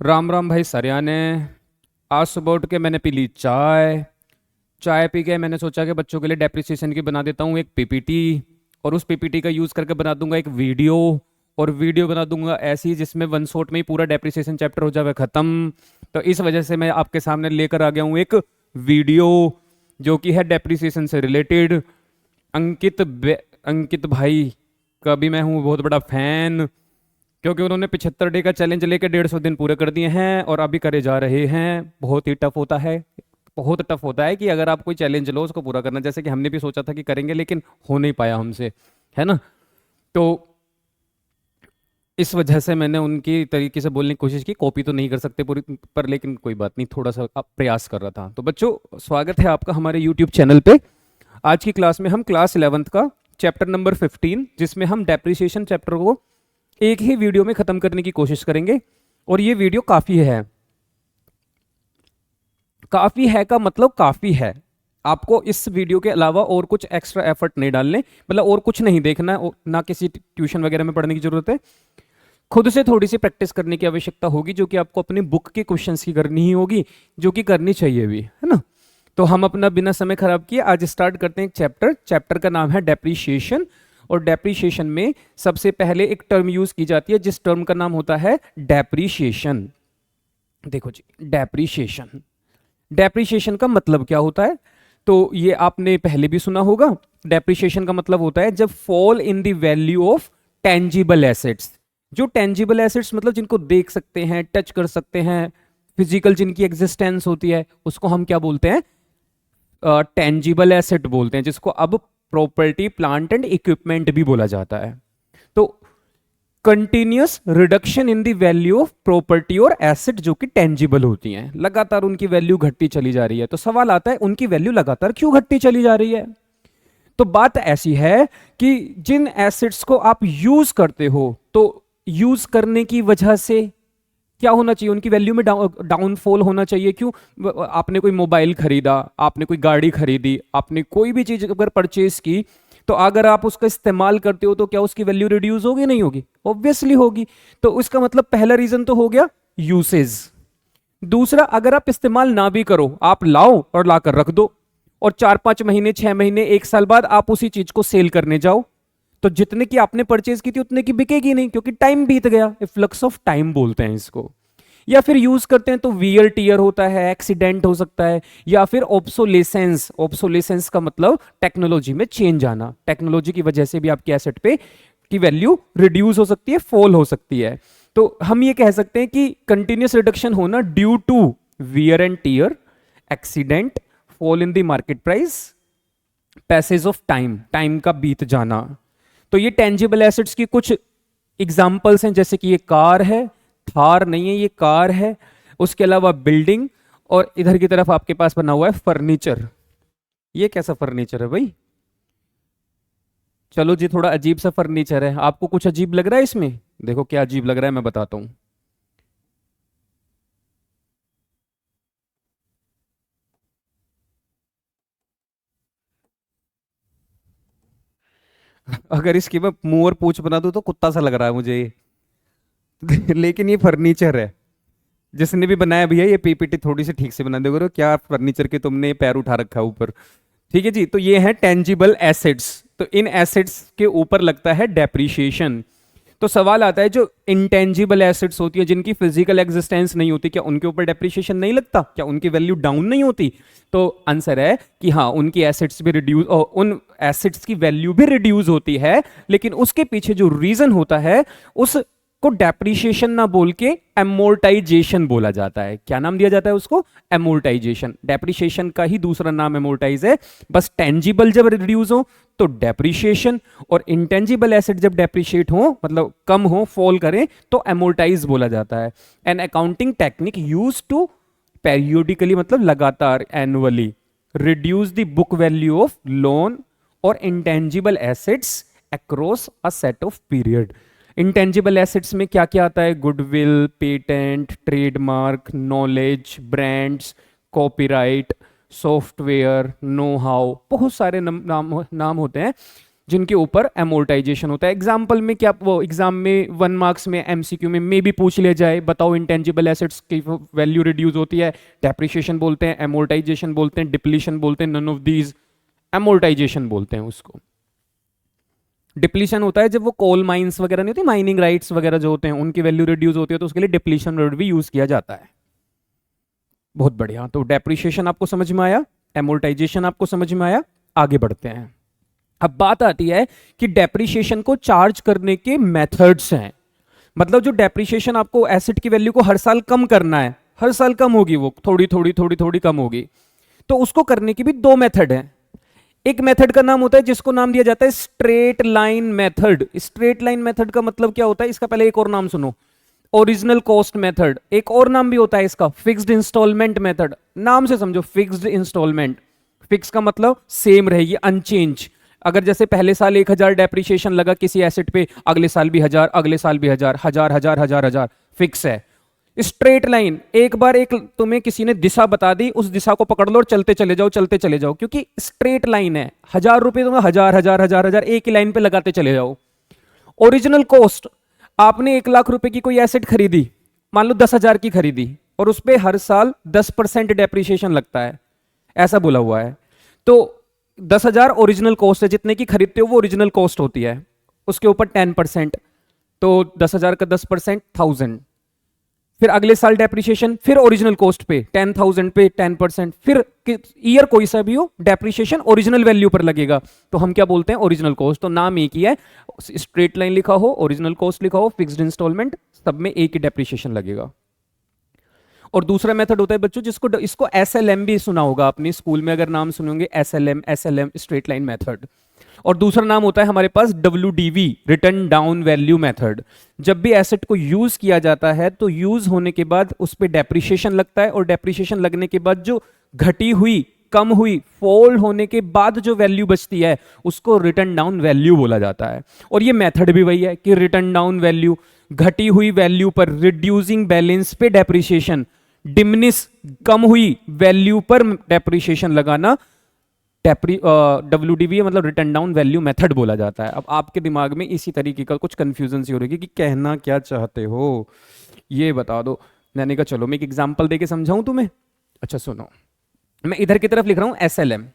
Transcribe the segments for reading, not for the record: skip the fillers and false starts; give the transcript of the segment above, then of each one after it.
राम राम भाई सरियाने। आज सुबह उठ के मैंने पी ली चाय। चाय पी के मैंने सोचा कि बच्चों के लिए डेप्रिसिएशन की बना देता हूँ एक पीपीटी। और उस पीपीटी का यूज़ करके बना दूंगा एक वीडियो। और वीडियो बना दूंगा ऐसी जिसमें वन शॉट में ही पूरा डेप्रिसिएशन चैप्टर हो जाए ख़त्म। तो इस वजह से मैं आपके सामने लेकर आ गया हूँ एक वीडियो जो कि है डेप्रिसिएशन से रिलेटेड। अंकित भाई का भी मैं हूँ बहुत बड़ा फैन, क्योंकि उन्होंने 75 डे का चैलेंज लेके 150 दिन पूरे कर दिए हैं और अभी करे जा रहे हैं। बहुत ही टफ होता है। बहुत टफ होता है कि अगर आप कोई चैलेंज लो उसको पूरा करना, जैसे कि हमने भी सोचा था कि करेंगे लेकिन हो नहीं पाया हमसे, है ना। तो इस वजह से मैंने उनकी तरीके से बोलने की कोशिश की। कॉपी तो नहीं कर सकते पूरी पर, लेकिन कोई बात नहीं, थोड़ा सा अब प्रयास कर रहा था। तो बच्चों, स्वागत है आपका हमारे यूट्यूब चैनल पे। आज की क्लास में हम क्लास 11th का चैप्टर नंबर 15, जिसमें हम डेप्रिसिएशन चैप्टर को एक ही वीडियो में खत्म करने की कोशिश करेंगे। और ये वीडियो काफी है। काफी है का मतलब काफी है। आपको इस वीडियो के अलावा और कुछ एक्स्ट्रा एफर्ट नहीं डालने, मतलब और कुछ नहीं देखना है, ना किसी ट्यूशन वगैरह में पढ़ने की जरूरत है। खुद से थोड़ी सी प्रैक्टिस करने की आवश्यकता होगी, जो कि आपको अपनी बुक के क्वेश्चंस की करनी ही होगी, जो कि करनी चाहिए भी, है ना। तो हम अपना बिना समय खराब किए आज स्टार्ट करते हैं एक चैप्टर। चैप्टर का नाम है डेप्रीशिएशन। और डेप्रीशिएशन में सबसे पहले एक टर्म यूज की जाती है, जिस टर्म का नाम होता है डेप्रीशिएशन। देखो जी, डेप्रीशिएशन। डेप्रीशिएशन का मतलब क्या होता है, तो ये आपने पहले भी सुना होगा। डेप्रीशिएशन का मतलब होता है जब fall in the value of tangible assets. जो टेंजिबल एसेट्स मतलब जिनको देख सकते हैं, टच कर सकते हैं, फिजिकल जिनकी एग्जिस्टेंस होती है, उसको हम क्या बोलते हैं, टेंजिबल एसेट बोलते हैं, जिसको अब प्रॉपर्टी, प्लांट एंड इक्विपमेंट भी बोला जाता है। तो continuous reduction in the value of property और एसेट जो कि टेंजिबल होती हैं, लगातार उनकी वैल्यू घटती चली जा रही है। तो सवाल आता है, उनकी वैल्यू लगातार क्यों घटती चली जा रही है। तो बात ऐसी है कि जिन एसेट्स को आप यूज करते हो, तो यूज करने की वजह से क्या होना चाहिए, उनकी वैल्यू में डाउनफॉल होना चाहिए। क्यों? आपने कोई मोबाइल खरीदा, आपने कोई गाड़ी खरीदी, आपने कोई भी चीज अगर परचेज की, तो अगर आप उसका इस्तेमाल करते हो तो क्या उसकी वैल्यू रिड्यूस होगी? नहीं होगी, ऑब्वियसली होगी। तो उसका मतलब पहला रीजन तो हो गया यूसेज। दूसरा, अगर आप इस्तेमाल ना भी करो, आप लाओ और लाकर रख दो, और 4-5 महीने, 6 महीने, 1 साल बाद आप उसी चीज को सेल करने जाओ, तो जितने की आपने परचेज की थी उतने की बिकेगी नहीं, क्योंकि टाइम बीत गया। फ्लक्स ऑफ टाइम बोलते हैं इसको। या फिर यूज करते हैं तो वियर टीयर होता है, एक्सीडेंट हो सकता है, या फिर ऑब्सोलेसेंस। ऑब्सोलेसेंस का मतलब टेक्नोलॉजी में चेंज आना। टेक्नोलॉजी की वजह से भी आपके एसेट पे की वैल्यू रिड्यूस हो सकती है, फॉल हो सकती है। तो हम ये कह सकते हैं कि कंटिन्यूस रिडक्शन होना due to wear and tear, accident, fall in the market price, passage of time, time का बीत जाना। तो ये टेंजिबल एसेट्स की कुछ एग्जांपल्स हैं, जैसे कि ये कार है, थार नहीं है, ये कार है। उसके अलावा बिल्डिंग, और इधर की तरफ आपके पास बना हुआ है फर्नीचर। ये कैसा फर्नीचर है भाई? चलो जी, थोड़ा अजीब सा फर्नीचर है। आपको कुछ अजीब लग रहा है इसमें? देखो क्या अजीब लग रहा है, मैं बताता हूं। अगर इसकी मैं मुंह और पूंछ बना दूं तो कुत्ता सा लग रहा है मुझे ये। लेकिन ये फर्नीचर है। जिसने भी बनाया भैया, ये पीपीटी थोड़ी सी ठीक से बना दे करो। क्या फर्नीचर के तुमने पैर उठा रखा है ऊपर। ठीक है जी, तो ये है टेंजिबल एसेट्स। तो इन एसेट्स के ऊपर लगता है डेप्रीशिएशन। तो सवाल आता है, जो इंटेंजिबल एसेट्स होती है, जिनकी फिजिकल एग्जिस्टेंस नहीं होती, क्या उनके ऊपर डेप्रीशिएशन नहीं लगता? क्या उनकी वैल्यू डाउन नहीं होती? तो आंसर है कि हाँ, उनकी एसेट्स भी रिड्यूस, उन एसेट्स की वैल्यू भी रिड्यूस होती है। लेकिन उसके पीछे जो रीजन होता है, उस को डेप्रीशिएशन ना बोल के एमोर्टाइजेशन बोला जाता है। क्या नाम दिया जाता है उसको? एमोर्टाइजेशन। डेप्रीशिएशन का ही दूसरा नाम एमोर्टाइज है। बस टेंजिबल जब रिड्यूस हो तो डेप्रीशिएशन, और इंटेंजिबल एसेट जब डेप्रीशिएट हो, मतलब कम हो, फॉल करें, तो एमोर्टाइज बोला जाता है। An accounting technique use to periodically, मतलब लगातार, annually reduce the book value of loan और intangible assets across a set of period. Intangible assets में क्या क्या आता है? Goodwill, patent, trademark, knowledge, brands, copyright, software, know how, बहुत सारे नाम होते हैं। जिनके ऊपर एमोर्टाइजेशन होता है। एग्जाम्पल में क्या, वो एग्जाम में 1 मार्क्स में एमसीक्यू में भी पूछ लिया जाए, बताओ इंटेंजिबल एसेट्स की वैल्यू रिड्यूस होती है, डेप्रिशिएशन बोलते हैं, एमोर्टाइजेशन बोलते हैं, डिप्लीशन बोलते हैं, नन ऑफ दीज, एमोर्टाइजेशन बोलते हैं उसको। डिप्लीशन होता है जब वो कोल माइंस वगैरह नहीं होती, माइनिंग राइट्स वगैरह जो होते हैं उनकी वैल्यू रिड्यूस होती है, तो उसके लिए डिप्लीशन वर्ड भी यूज किया जाता है। बहुत बढ़िया, तो डेप्रिशिएशन आपको समझ में आया, एमोर्टाइजेशन आपको समझ में आया। आगे बढ़ते हैं। अब बात आती है कि डेप्रिशिएशन को चार्ज करने के मेथड्स हैं। मतलब जो डेप्रिशिएशन आपको एसेट की वैल्यू को हर साल कम करना है, हर साल कम होगी, वो थोड़ी थोड़ी थोड़ी थोड़ी कम होगी, तो उसको करने की भी दो मेथड हैं। एक मेथड का नाम होता है जिसको नाम दिया जाता है straight line method. Straight line method का मतलब क्या होता है, इसका पहले एक और नाम सुनो, ओरिजिनल कॉस्ट मेथड। एक और नाम भी होता है इसका, फिक्स्ड इंस्टॉलमेंट मेथड। नाम से समझो, फिक्स्ड इंस्टॉलमेंट, फिक्स का मतलब सेम रहेगी, अनचेंज। अगर जैसे पहले साल 1000 डेप्रिसिएशन लगा किसी एसेट पे, अगले साल भी 1000, अगले साल भी 1000, 1000 1000 1000 1000, फिक्स है। स्ट्रेट लाइन, एक बार एक तुम्हें किसी ने दिशा बता दी, उस दिशा को पकड़ लो और चलते चले जाओ, चलते चले जाओ, क्योंकि स्ट्रेट लाइन है। 1000 रुपए दूंगा, 1000 1000 1000 1000 एक ही लाइन पे लगाते चले जाओ। ओरिजिनल कॉस्ट, आपने 1 लाख रुपए की कोई एसेट खरीदी, मान लो 10,000 की खरीदी, और उस पर हर साल 10% डेप्रिसिएशन लगता है, ऐसा बोला हुआ है। तो 10,000 ओरिजिनल कॉस्ट है, जितने की खरीदते हो वो ओरिजिनल कॉस्ट होती है, उसके ऊपर 10%, तो 10,000 का 10% 1000। फिर अगले साल डेप्रिसिएशन, फिर ओरिजिनल कॉस्ट पे 10,000 पे 10%, फिर ईयर कोई सा भी हो डेप्रिसिएशन ओरिजिनल वैल्यू पर लगेगा, तो हम क्या बोलते हैं, ओरिजिनल कॉस्ट। तो नाम एक ही है, स्ट्रेट लाइन लिखा हो, ओरिजिनल कॉस्ट लिखा हो, फिक्स्ड इंस्टॉलमेंट, सब में एक ही डेप्रिसिएशन लगेगा। और दूसरा मेथड होता है बच्चों, जिसको इसको एसएलएम भी सुना होगा आपने स्कूल में, अगर नाम सुनोगे SLM, SLM straight line method. और दूसरा नाम होता है हमारे पास WDV, written down value method. जब भी एसेट को यूज किया जाता है तो यूज होने के बाद उस पर डेप्रिसिएशन लगता है, और डेप्रिसिएशन लगने के बाद जो घटी हुई, कम हुई, फॉल होने के बाद जो वैल्यू बचती है उसको रिटर्न डाउन वैल्यू बोला जाता है। और ये मेथड भी वही है कि रिटर्न डाउन वैल्यू, घटी हुई वैल्यू पर रिड्यूसिंग बैलेंस पे डेप्रिसिएशन, डिमिनिश कम हुई वैल्यू पर डेप्रिसिएशन लगाना, डब्ल्यूडीवी मतलब रिटर्न डाउन वैल्यू मेथड बोला जाता है। अब आपके दिमाग में इसी तरीके का कुछ कंफ्यूजन सी हो रही है कि कहना क्या चाहते हो, ये बता दो। मैंने कहा चलो मैं एक एग्जांपल देके समझाऊं तुम्हें। अच्छा सुनो, मैं इधर की तरफ लिख रहा हूं एसएलएम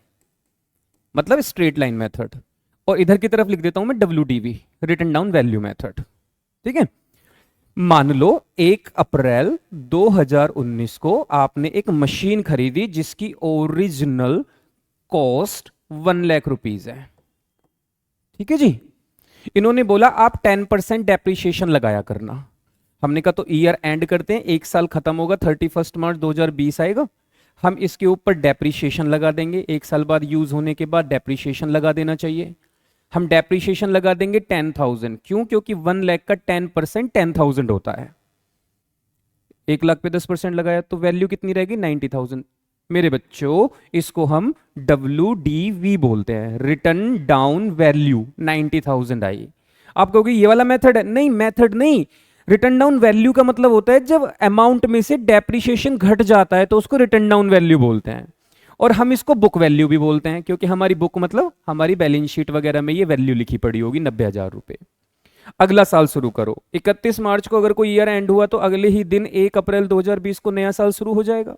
मतलब स्ट्रेट लाइन मेथड, और इधर की तरफ लिख देता हूं मैं WDV, written down value method. ठीक है, मान लो 1 अप्रैल 2019 को आपने एक मशीन खरीदी जिसकी ओरिजिनल कॉस्ट 1 लाख रुपीज है। ठीक है जी, इन्होंने बोला आप 10% डेप्रिसिएशन लगाया करना। हमने कहा तो ईयर एंड करते हैं, एक साल खत्म होगा 31 मार्च 2020 आएगा, हम इसके ऊपर डेप्रिसिएशन लगा देंगे, एक साल बाद यूज होने के बाद डेप्रिसिएशन लगा देना चाहिए। हम डेप्रिसिएशन लगा देंगे 10,000, क्यों, क्योंकि 1 लाख का 10% 10,000 होता है। 1 लाख पे 10% लगाया तो वैल्यू कितनी रहेगी, 90,000। मेरे बच्चों इसको हम WDV बोलते हैं, रिटर्न डाउन वैल्यू 90,000 आई। आप कहोगे ये वाला मेथड है, नहीं मेथड नहीं, रिटर्न डाउन वैल्यू का मतलब होता है जब अमाउंट में से डेप्रिसिएशन घट जाता है तो उसको रिटर्न डाउन वैल्यू बोलते हैं। और हम इसको बुक वैल्यू भी बोलते हैं, क्योंकि हमारी बुक मतलब हमारी बैलेंस शीट वगैरह में ये वैल्यू लिखी पड़ी होगी 90,000 रुपए। अगला साल शुरू करो, 31 मार्च को अगर कोई ईयर एंड हुआ तो अगले ही दिन 1 अप्रैल 2020 को नया साल शुरू हो जाएगा।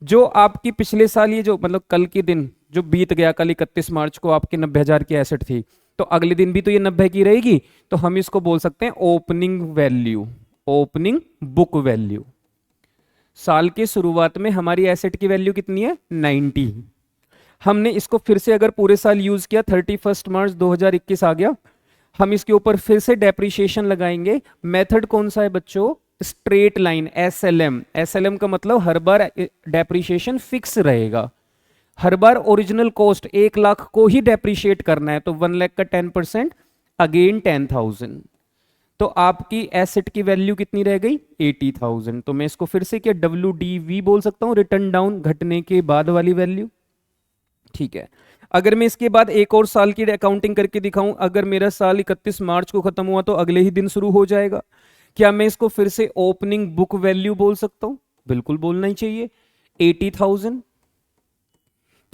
जो आपकी पिछले साल ये जो मतलब कल के दिन जो बीत गया, कल 31 मार्च को आपके 90,000 की एसेट थी, तो अगले दिन भी तो ये 90 की रहेगी, तो हम इसको बोल सकते हैं opening value, opening book value. साल के शुरुआत में हमारी एसेट की वैल्यू कितनी है, 90। हमने इसको फिर से अगर पूरे साल यूज किया, 31 मार्च 2021 आ गया, हम इसके ऊपर फिर से डेप्रिसिएशन लगाएंगे। मेथड कौन सा है बच्चों, स्ट्रेट लाइन, एसएलएम। एसएलएम का मतलब हर बार डेप्रिसिएशन फिक्स रहेगा, हर बार ओरिजिनल कॉस्ट 1 लाख को ही डेप्रिशिएट करना है, तो 1 लाख का 10% अगेन 10,000, तो आपकी एसेट की वैल्यू कितनी रह गई, 80,000। तो मैं इसको फिर से क्या WDV बोल सकता हूं, रिटर्न डाउन घटने के बाद वाली वैल्यू। ठीक है, अगर मैं इसके बाद एक और साल की अकाउंटिंग करके दिखाऊं, अगर मेरा साल 31 मार्च को खत्म हुआ तो अगले ही दिन शुरू हो जाएगा, क्या मैं इसको फिर से ओपनिंग बुक वैल्यू बोल सकता हूं, बिल्कुल बोलना ही चाहिए, 80,000।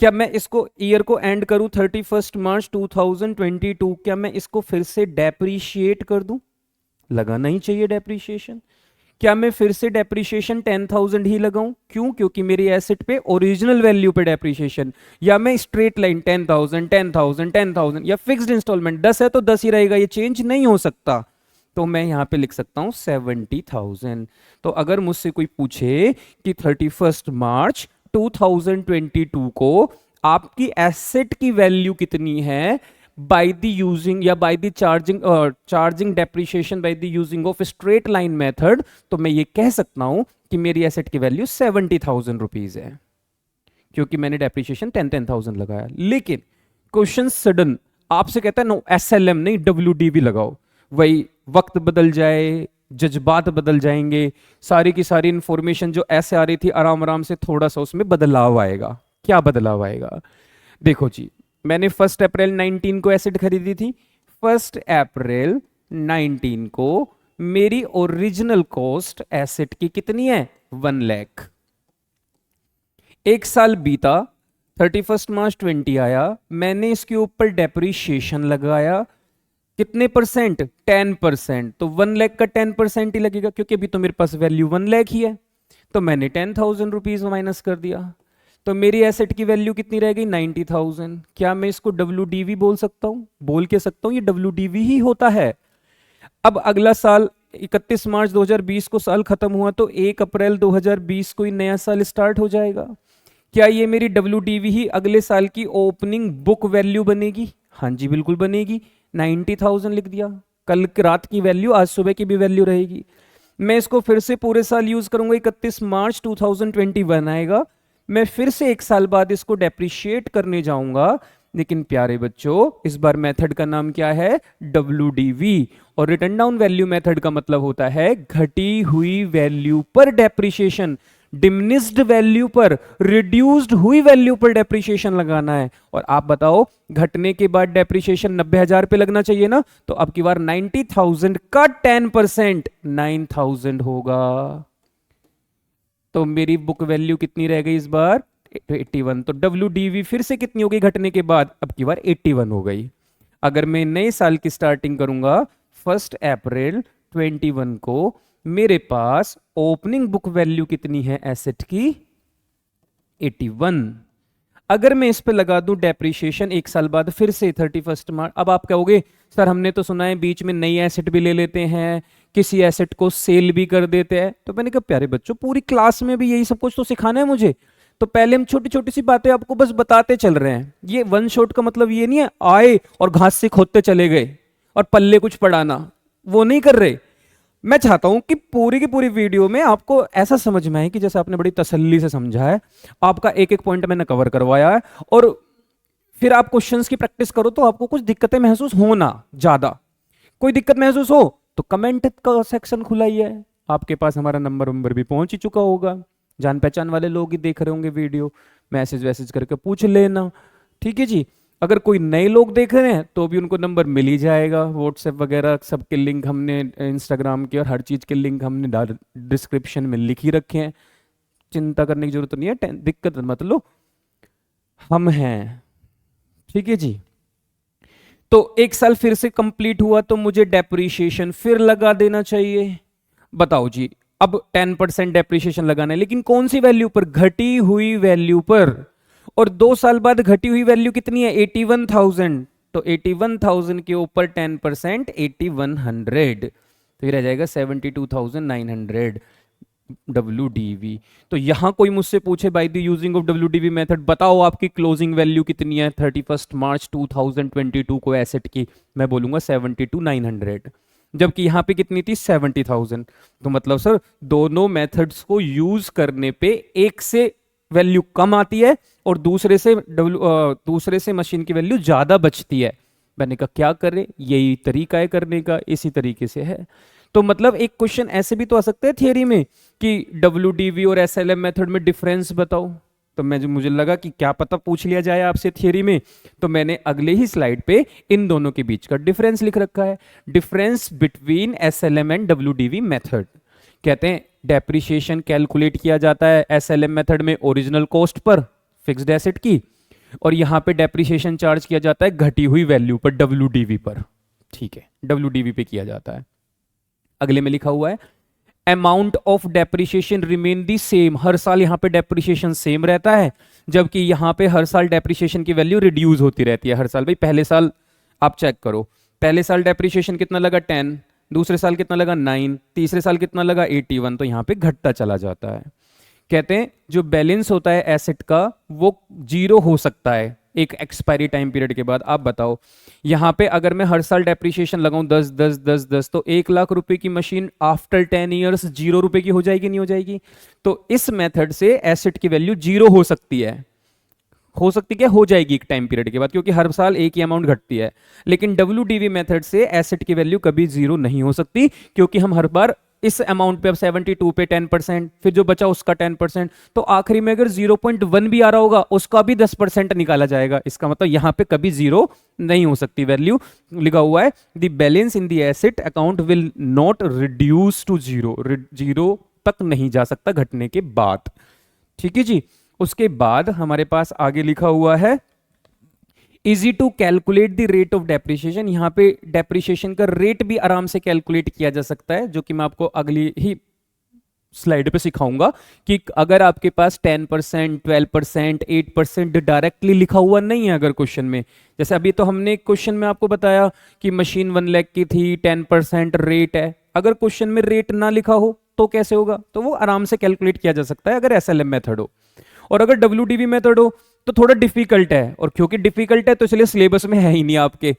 क्या मैं इसको ईयर को एंड करूं 31 मार्च 2022, क्या मैं इसको फिर से डेप्रीशिएट कर दूं? लगाना ही चाहिए डेप्रीशिएशन। क्या मैं फिर से डेप्रीशिएशन 10,000 ही लगाऊं? क्यों? क्योंकि मेरी एसेट पे ओरिजिनल वैल्यू पे डेप्रीशिएशन। या मैं स्ट्रेट लाइन 10,000 10,000 10,000, या फिक्स्ड इंस्टॉलमेंट 10 है तो 10 ही रहेगा, ये चेंज नहीं हो सकता। तो मैं यहां पे लिख सकता हूं 70,000। तो अगर मुझसे कोई पूछे कि 31 मार्च 2022 को आपकी एसेट की वैल्यू कितनी है बाय द यूजिंग या by the charging depreciation by the using of straight line method, तो मैं ये कह सकता हूं कि मेरी एसेट की वैल्यू 70,000 रुपीज है, क्योंकि मैंने डेप्रिसिएशन 10,000 लगाया। लेकिन क्वेश्चन सडन आपसे कहता है नो एसएलएम नहीं डब्ल्यूडीवी लगाओ, वही वक्त बदल जाए, जज्बात बदल जाएंगे, सारी की सारी इंफॉर्मेशन जो ऐसे आ रही थी आराम आराम से थोड़ा सा उसमें बदलाव आएगा। क्या बदलाव आएगा? देखो जी, मैंने 1 अप्रैल 19 को एसेट खरीदी थी। 1 अप्रैल 19 को मेरी ओरिजिनल कॉस्ट एसेट की कितनी है? 1 लाख। एक साल बीता, 31 मार्च 20 आया, मैंने इसके ऊपर डेप्रीशिएशन लगाया। कितने परसेंट? 10%। तो 1 लाख का 10% ही लगेगा, क्योंकि अभी तो मेरे पास वैल्यू 1 लाख ही है। तो मैंने 10,000 रुपीज माइनस कर दिया, तो मेरी एसेट की वैल्यू कितनी रह गई? 90,000। क्या मैं इसको डब्ल्यूडीवी बोल सकता हूं? बोल के सकता हूं, ये डब्ल्यूडीवी ही होता है। अब अगला साल 31 मार्च 2020 को साल खत्म हुआ, तो 1 अप्रैल 2020 को ही नया साल स्टार्ट हो जाएगा। क्या ये मेरी डब्ल्यूडीवी ही अगले साल की ओपनिंग बुक वैल्यू बनेगी? हाँ जी बिल्कुल बनेगी। 90,000 लिख दिया, कल रात की वैल्यू आज सुबह की भी वैल्यू रहेगी। मैं इसको फिर से पूरे साल यूज करूंगा, 31 मार्च 2021 आएगा, मैं फिर से एक साल बाद इसको डेप्रिशिएट करने जाऊंगा। लेकिन प्यारे बच्चों, इस बार मेथड का नाम क्या है? डब्ल्यूडीवी। और रिटर्न डाउन वैल्यू मेथड का मतलब होता है घटी हुई वैल्यू पर डेप्रिशिएशन, डिमिनिश्ड वैल्यू पर, रिड्यूस्ड हुई वैल्यू पर डेप्रिशिएशन लगाना है। और आप बताओ, घटने के बाद डेप्रिशिएशन 90,000 पे लगना चाहिए ना, तो अब की बार 90,000 का 10% 9,000 होगा। तो मेरी बुक वैल्यू कितनी रह गई इस बार? 81। तो डब्ल्यूडीवी फिर से कितनी हो गई घटने के बाद? अब की बार 81 हो गई। अगर मैं नए साल की स्टार्टिंग करूंगा 1 अप्रैल 21 को, मेरे पास ओपनिंग बुक वैल्यू कितनी है एसेट की? 81। अगर मैं इस पे लगा दूं डेप्रिशिएशन एक साल बाद फिर से 31 मार्च, अब आप कहोगे सर हमने तो सुना है बीच में नई एसेट भी ले लेते हैं, किसी एसेट को सेल भी कर देते हैं। तो मैंने कहा प्यारे बच्चों, पूरी क्लास में भी यही सब कुछ तो सिखाना है मुझे, तो पहले हम छोटी छोटी सी बातें आपको बस बताते चल रहे हैं। ये वन शॉट का मतलब ये नहीं है आए और घास से खोदते चले गए और पल्ले कुछ पढ़ाना, वो नहीं कर रहे। मैं चाहता हूं कि पूरी की पूरी वीडियो में आपको ऐसा समझ में आए कि जैसे आपने बड़ी तसल्ली से समझा है, आपका एक एक पॉइंट मैंने कवर करवाया है, और फिर आप क्वेश्चंस की प्रैक्टिस करो तो आपको कुछ दिक्कतें महसूस हो ना ज्यादा। कोई दिक्कत महसूस हो तो कमेंट का सेक्शन खुला ही है, आपके पास हमारा नंबर भी पहुंच ही चुका होगा, जान पहचान वाले लोग ही देख रहे होंगे वीडियो, मैसेज वैसेज करके पूछ लेना। ठीक है जी। अगर कोई नए लोग देख रहे हैं तो भी उनको नंबर मिल ही जाएगा, व्हाट्सएप वगैरह सबके लिंक हमने, इंस्टाग्राम के और हर चीज़ के लिंक हमने डिस्क्रिप्शन में लिख ही रखे हैं, चिंता करने की जरूरत नहीं है, दिक्कत मत लो, हम हैं। ठीक है जी। तो एक साल फिर से कंप्लीट हुआ तो मुझे डेप्रीशिएशन फिर लगा देना चाहिए। बताओ जी, अब 10% डेप्रीशिएशन लगाना है, लेकिन कौन सी वैल्यू पर? घटी हुई वैल्यू पर। और 2 साल बाद घटी हुई वैल्यू कितनी है? 81,000। तो 81,000 के ऊपर 10% 8100, तो ये रह जाएगा 72,900 डब्ल्यूडीवी। तो यहां कोई मुझसे पूछे by the using of WDV method बताओ आपकी क्लोजिंग वैल्यू कितनी है 31 मार्च 2022 को एसेट की, मैं बोलूंगा 72,900, जबकि यहां पे कितनी थी? 70,000। तो मतलब सर दोनों मेथड्स को यूज करने पे एक से वैल्यू कम आती है और दूसरे से मशीन की वैल्यू ज्यादा बचती है। मैंने कहा क्या करें, यही तरीका है करने का, इसी तरीके से है। तो मतलब एक क्वेश्चन ऐसे भी तो आ सकते हैं थियरी में कि डब्ल्यूडीवी और एसएलएम मेथड में डिफरेंस बताओ, तो मुझे लगा कि क्या पता पूछ लिया जाए आपसे थियरी में, तो मैंने अगले ही स्लाइड पे इन दोनों के बीच का डिफरेंस लिख रखा है। Difference between SLM and WDV method. कहते हैं डेप्रिशिएशन कैलकुलेट किया जाता है एसएलएम मेथड में original cost per fixed asset की, और यहां पे डेप्रिसिएशन चार्ज किया जाता है घटी हुई वैल्यू पर, WDV पर, ठीक है, WDV पे किया जाता है। अगले में लिखा हुआ है amount of depreciation remain the same, हर साल यहां पे डेप्रिसिएशन सेम रहता है, जबकि यहां पे हर साल डेप्रिसिएशन की वैल्यू रिड्यूस होती रहती है हर साल। भाई पहले साल आप चेक करो, पहले साल डेप्रिसिएशन कितना लगा 10, दूसरे साल कितना लगा 9, तीसरे साल कितना लगा 81, तो यहां पे घटता चला जाता है। कहते हैं जो बैलेंस होता है एसेट का वो जीरो हो सकता है एक एक्सपायरी टाइम पीरियड के बाद। आप बताओ यहां पे अगर मैं हर साल डेप्रिसिएशन लगाऊं 10 10 10 10, तो 1 लाख रुपए की मशीन आफ्टर 10 ईयर्स 0 रुपए की हो जाएगी, नहीं हो जाएगी? तो इस मेथड से एसेट की वैल्यू जीरो हो सकती है, हो सकती क्या, हो जाएगी एक टाइम पीरियड के बाद, क्योंकि हर साल एक ही अमाउंट घटती है। लेकिन WDV मेथड से एसेट की वैल्यू कभी जीरो नहीं हो सकती, क्योंकि हम हर बार इस अमाउंट पे, अब 72 पे 10%, फिर जो बचा उसका 10%, तो आखिरी में अगर 0.1 भी आ रहा होगा उसका भी 10% निकाला जाएगा। इसका मतलब यहां पे कभी जीरो नहीं हो सकती वैल्यू। लिखा हुआ है the balance in the asset account will not reduce to zero, zero तक नहीं जा सकता घटने के बाद। ठीक है जी। उसके बाद हमारे पास आगे लिखा हुआ है easy to calculate the rate of depreciation. यहां पे डेप्रिसिएशन का रेट भी आराम से कैलकुलेट किया जा सकता है, जो कि मैं आपको अगली ही स्लाइड पे सिखाऊंगा कि अगर आपके पास 10%, 12%, 8% डायरेक्टली लिखा हुआ नहीं है अगर क्वेश्चन में, जैसे अभी तो हमने क्वेश्चन में आपको बताया कि मशीन 1 लाख की थी, 10% रेट है, अगर क्वेश्चन में रेट ना लिखा हो तो कैसे होगा? तो वो आराम से कैलकुलेट किया जा सकता है अगर SLM मेथड हो। और अगर WDV मेथड हो तो थोड़ा डिफिकल्ट है, और क्योंकि डिफिकल्ट है तो इसलिए सिलेबस में है ही नहीं, आपके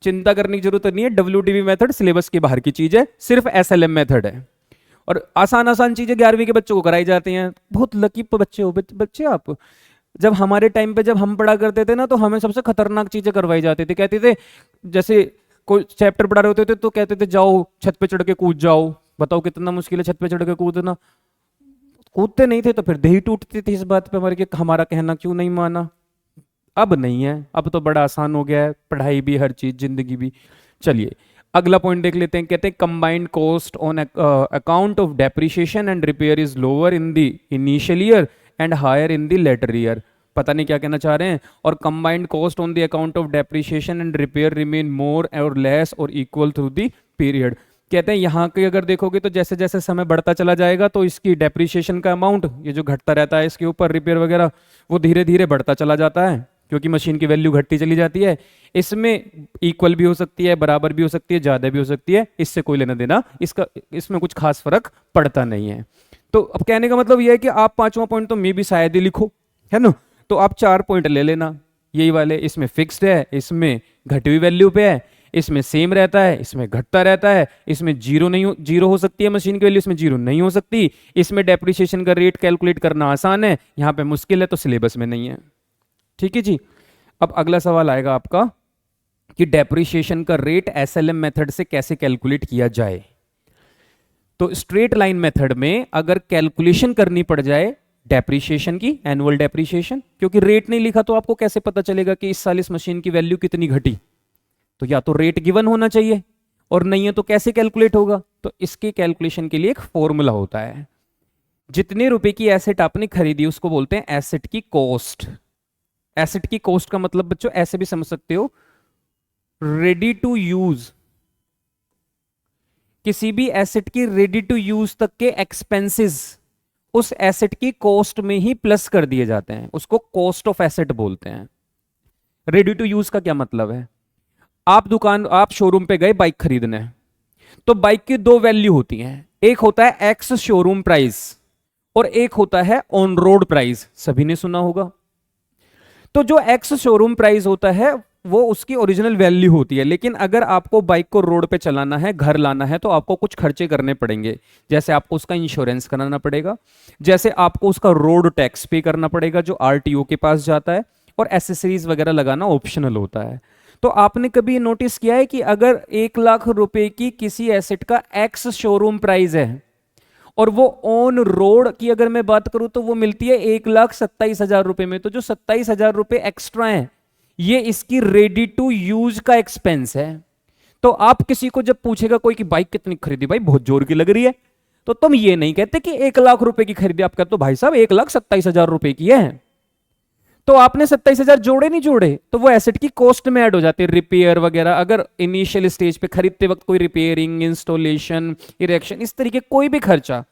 चिंता करने की जरूरत नहीं है। WDV मेथड सिलेबस के बाहर की चीज है, सिर्फ SLM मेथड है। और आसान आसान चीजें 11वीं के बच्चों को कराई जाती हैं। बहुत लकी बच्चे हो बच्चे आप। जब हमारे टाइम पे जब हम पढ़ा करते थे ना, तो हमें सबसे खतरनाक चीजें करवाई जाती थी। कहते थे जैसे कोई चैप्टर पढ़ा रहे होते थे तो कहते थे जाओ छत पे चढ़ के कूद जाओ। बताओ कितना मुश्किल है छत पे चढ़ के कूदना। कूदते नहीं थे तो फिर दही टूटती थी इस बात पे हमारे कि हमारा कहना क्यों नहीं माना। अब नहीं है, अब तो बड़ा आसान हो गया है, पढ़ाई भी, हर चीज, जिंदगी भी। चलिए अगला पॉइंट देख लेते हैं। कहते हैं combined cost on account of depreciation and repair is lower in the initial year and higher in the later year. पता नहीं क्या कहना चाह रहे हैं। और combined cost on the account of depreciation and repair remain more और less और इक्वल थ्रू द पीरियड। कहते हैं यहाँ के अगर देखोगे तो जैसे जैसे समय बढ़ता चला जाएगा तो इसकी डेप्रिसिएशन का अमाउंट, ये जो घटता रहता है इसके ऊपर रिपेयर वगैरह, वो धीरे धीरे बढ़ता चला जाता है, क्योंकि मशीन की वैल्यू घटती चली जाती है। इसमें इक्वल भी हो सकती है, बराबर भी हो सकती है, ज्यादा भी हो सकती है, इससे कोई लेना देना इसमें कुछ खास फर्क पड़ता नहीं है। तो अब कहने का मतलब यह है कि आप 5वां पॉइंट तो मैं भी शायद ही लिखो, है ना। तो आप 4 पॉइंट ले लेना यही वाले। इसमें फिक्स्ड है, इसमें घटी हुई वैल्यू पे है, इसमें सेम रहता है, इसमें घटता रहता है, इसमें जीरो हो सकती है मशीन की वैल्यू, इसमें जीरो नहीं हो सकती, इसमें डेप्रिसिएशन का रेट कैलकुलेट करना आसान है, यहाँ पे मुश्किल है, तो सिलेबस में नहीं है। ठीक है जी। अब अगला सवाल आएगा आपका कि डेप्रिसिएशन का रेट SLM मेथड से कैसे कैलकुलेट किया जाए। तो स्ट्रेट लाइन मेथड में अगर कैलकुलेशन करनी पड़ जाए डेप्रिसिएशन की, एनुअल डेप्रिसिएशन, क्योंकि रेट नहीं लिखा तो आपको कैसे पता चलेगा कि इस साल इस मशीन की वैल्यू कितनी घटी? तो या तो रेट गिवन होना चाहिए, और नहीं है तो कैसे कैलकुलेट होगा? तो इसके कैलकुलेशन के लिए एक फॉर्मूला होता है। जितने रुपए की एसेट आपने खरीदी उसको बोलते हैं एसेट की कॉस्ट। एसेट की कॉस्ट का मतलब बच्चों ऐसे भी समझ सकते हो, रेडी टू यूज, किसी भी एसेट की रेडी टू यूज तक के एक्सपेंसेस उस एसेट की कॉस्ट में ही प्लस कर दिए जाते हैं, उसको कॉस्ट ऑफ एसेट बोलते हैं। रेडी टू यूज का क्या मतलब है? आप शोरूम पे गए बाइक खरीदने, तो बाइक की 2 वैल्यू होती हैं, एक होता है एक्स शोरूम प्राइस और एक होता है ऑन रोड प्राइस। सभी ने सुना होगा। तो जो एक्स शोरूम प्राइस होता है वो उसकी ओरिजिनल वैल्यू होती है, लेकिन अगर आपको बाइक को रोड पे चलाना है, घर लाना है, तो आपको कुछ खर्चे करने पड़ेंगे। जैसे आपको उसका इंश्योरेंस कराना पड़ेगा, जैसे आपको उसका रोड टैक्स पे करना पड़ेगा जो RTO के पास जाता है, और एसेसरीज वगैरह लगाना ऑप्शनल होता है। तो आपने कभी नोटिस किया है कि अगर 1 लाख रुपए की किसी एसेट का एक्स शोरूम प्राइस है और वो ऑन रोड की अगर मैं बात करूं तो वो मिलती है 1,27,000 रुपए में, तो जो 27,000 रुपए एक्स्ट्रा है ये इसकी रेडी टू यूज का एक्सपेंस है। तो आप किसी को जब पूछेगा कोई कि बाइक कितनी खरीदी, भाई बहुत जोर की लग रही है, तो तुम ये नहीं कहते कि 1 लाख रुपए की खरीदी, आप कहते हो भाई साहब 1,27,000 रुपए की है। तो आपने 27,000 जोड़े नहीं जोड़े, तो वो एसेट की कॉस्ट में ऐड हो जाते हैं, रिपेयर वगैरह। अगर इनिशियल स्टेज पे खरीदते वक्त कोई रिपेयरिंग, इंस्टॉलेशन, इरेक्शन, इस तरीके कोई भी खर्चा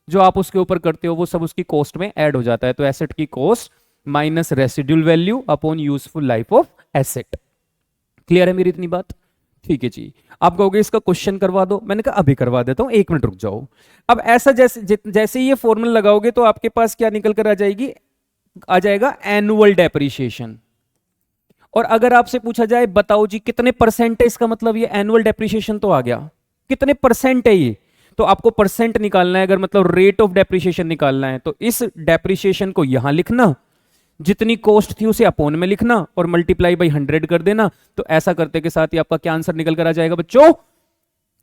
जो आप उसके ऊपर करते हो वो सब उसकी कॉस्ट में ऐड हो जाता है। तो एसेट की cost minus residual value upon useful life of asset. Clear है मेरी इतनी बात? ठीक है जी। आप कहोगे इसका क्वेश्चन करवा दो, मैंने कहा अभी करवा देता हूं, 1 मिनट रुक जाओ। अब ऐसा जैसे जैसे ही ये फॉर्मूला लगाओगे तो आपके पास क्या निकल कर आ जाएगा एनुअल डेप्रिसिएशन। और अगर आपसे पूछा जाए बताओ जी कितने परसेंट है, इसका मतलब ये एनुअल डेप्रिसिएशन तो आ गया, कितने परसेंट है ये, तो आपको परसेंट निकालना है। अगर मतलब रेट ऑफ डेप्रिसिएशन निकालना है तो इस डेप्रिसिएशन को यहां लिखना, जितनी कॉस्ट थी उसे अपोन में लिखना और मल्टीप्लाई बाई 100 कर देना। तो ऐसा करते के साथ ही आपका क्या आंसर निकल कर आ जाएगा बच्चों?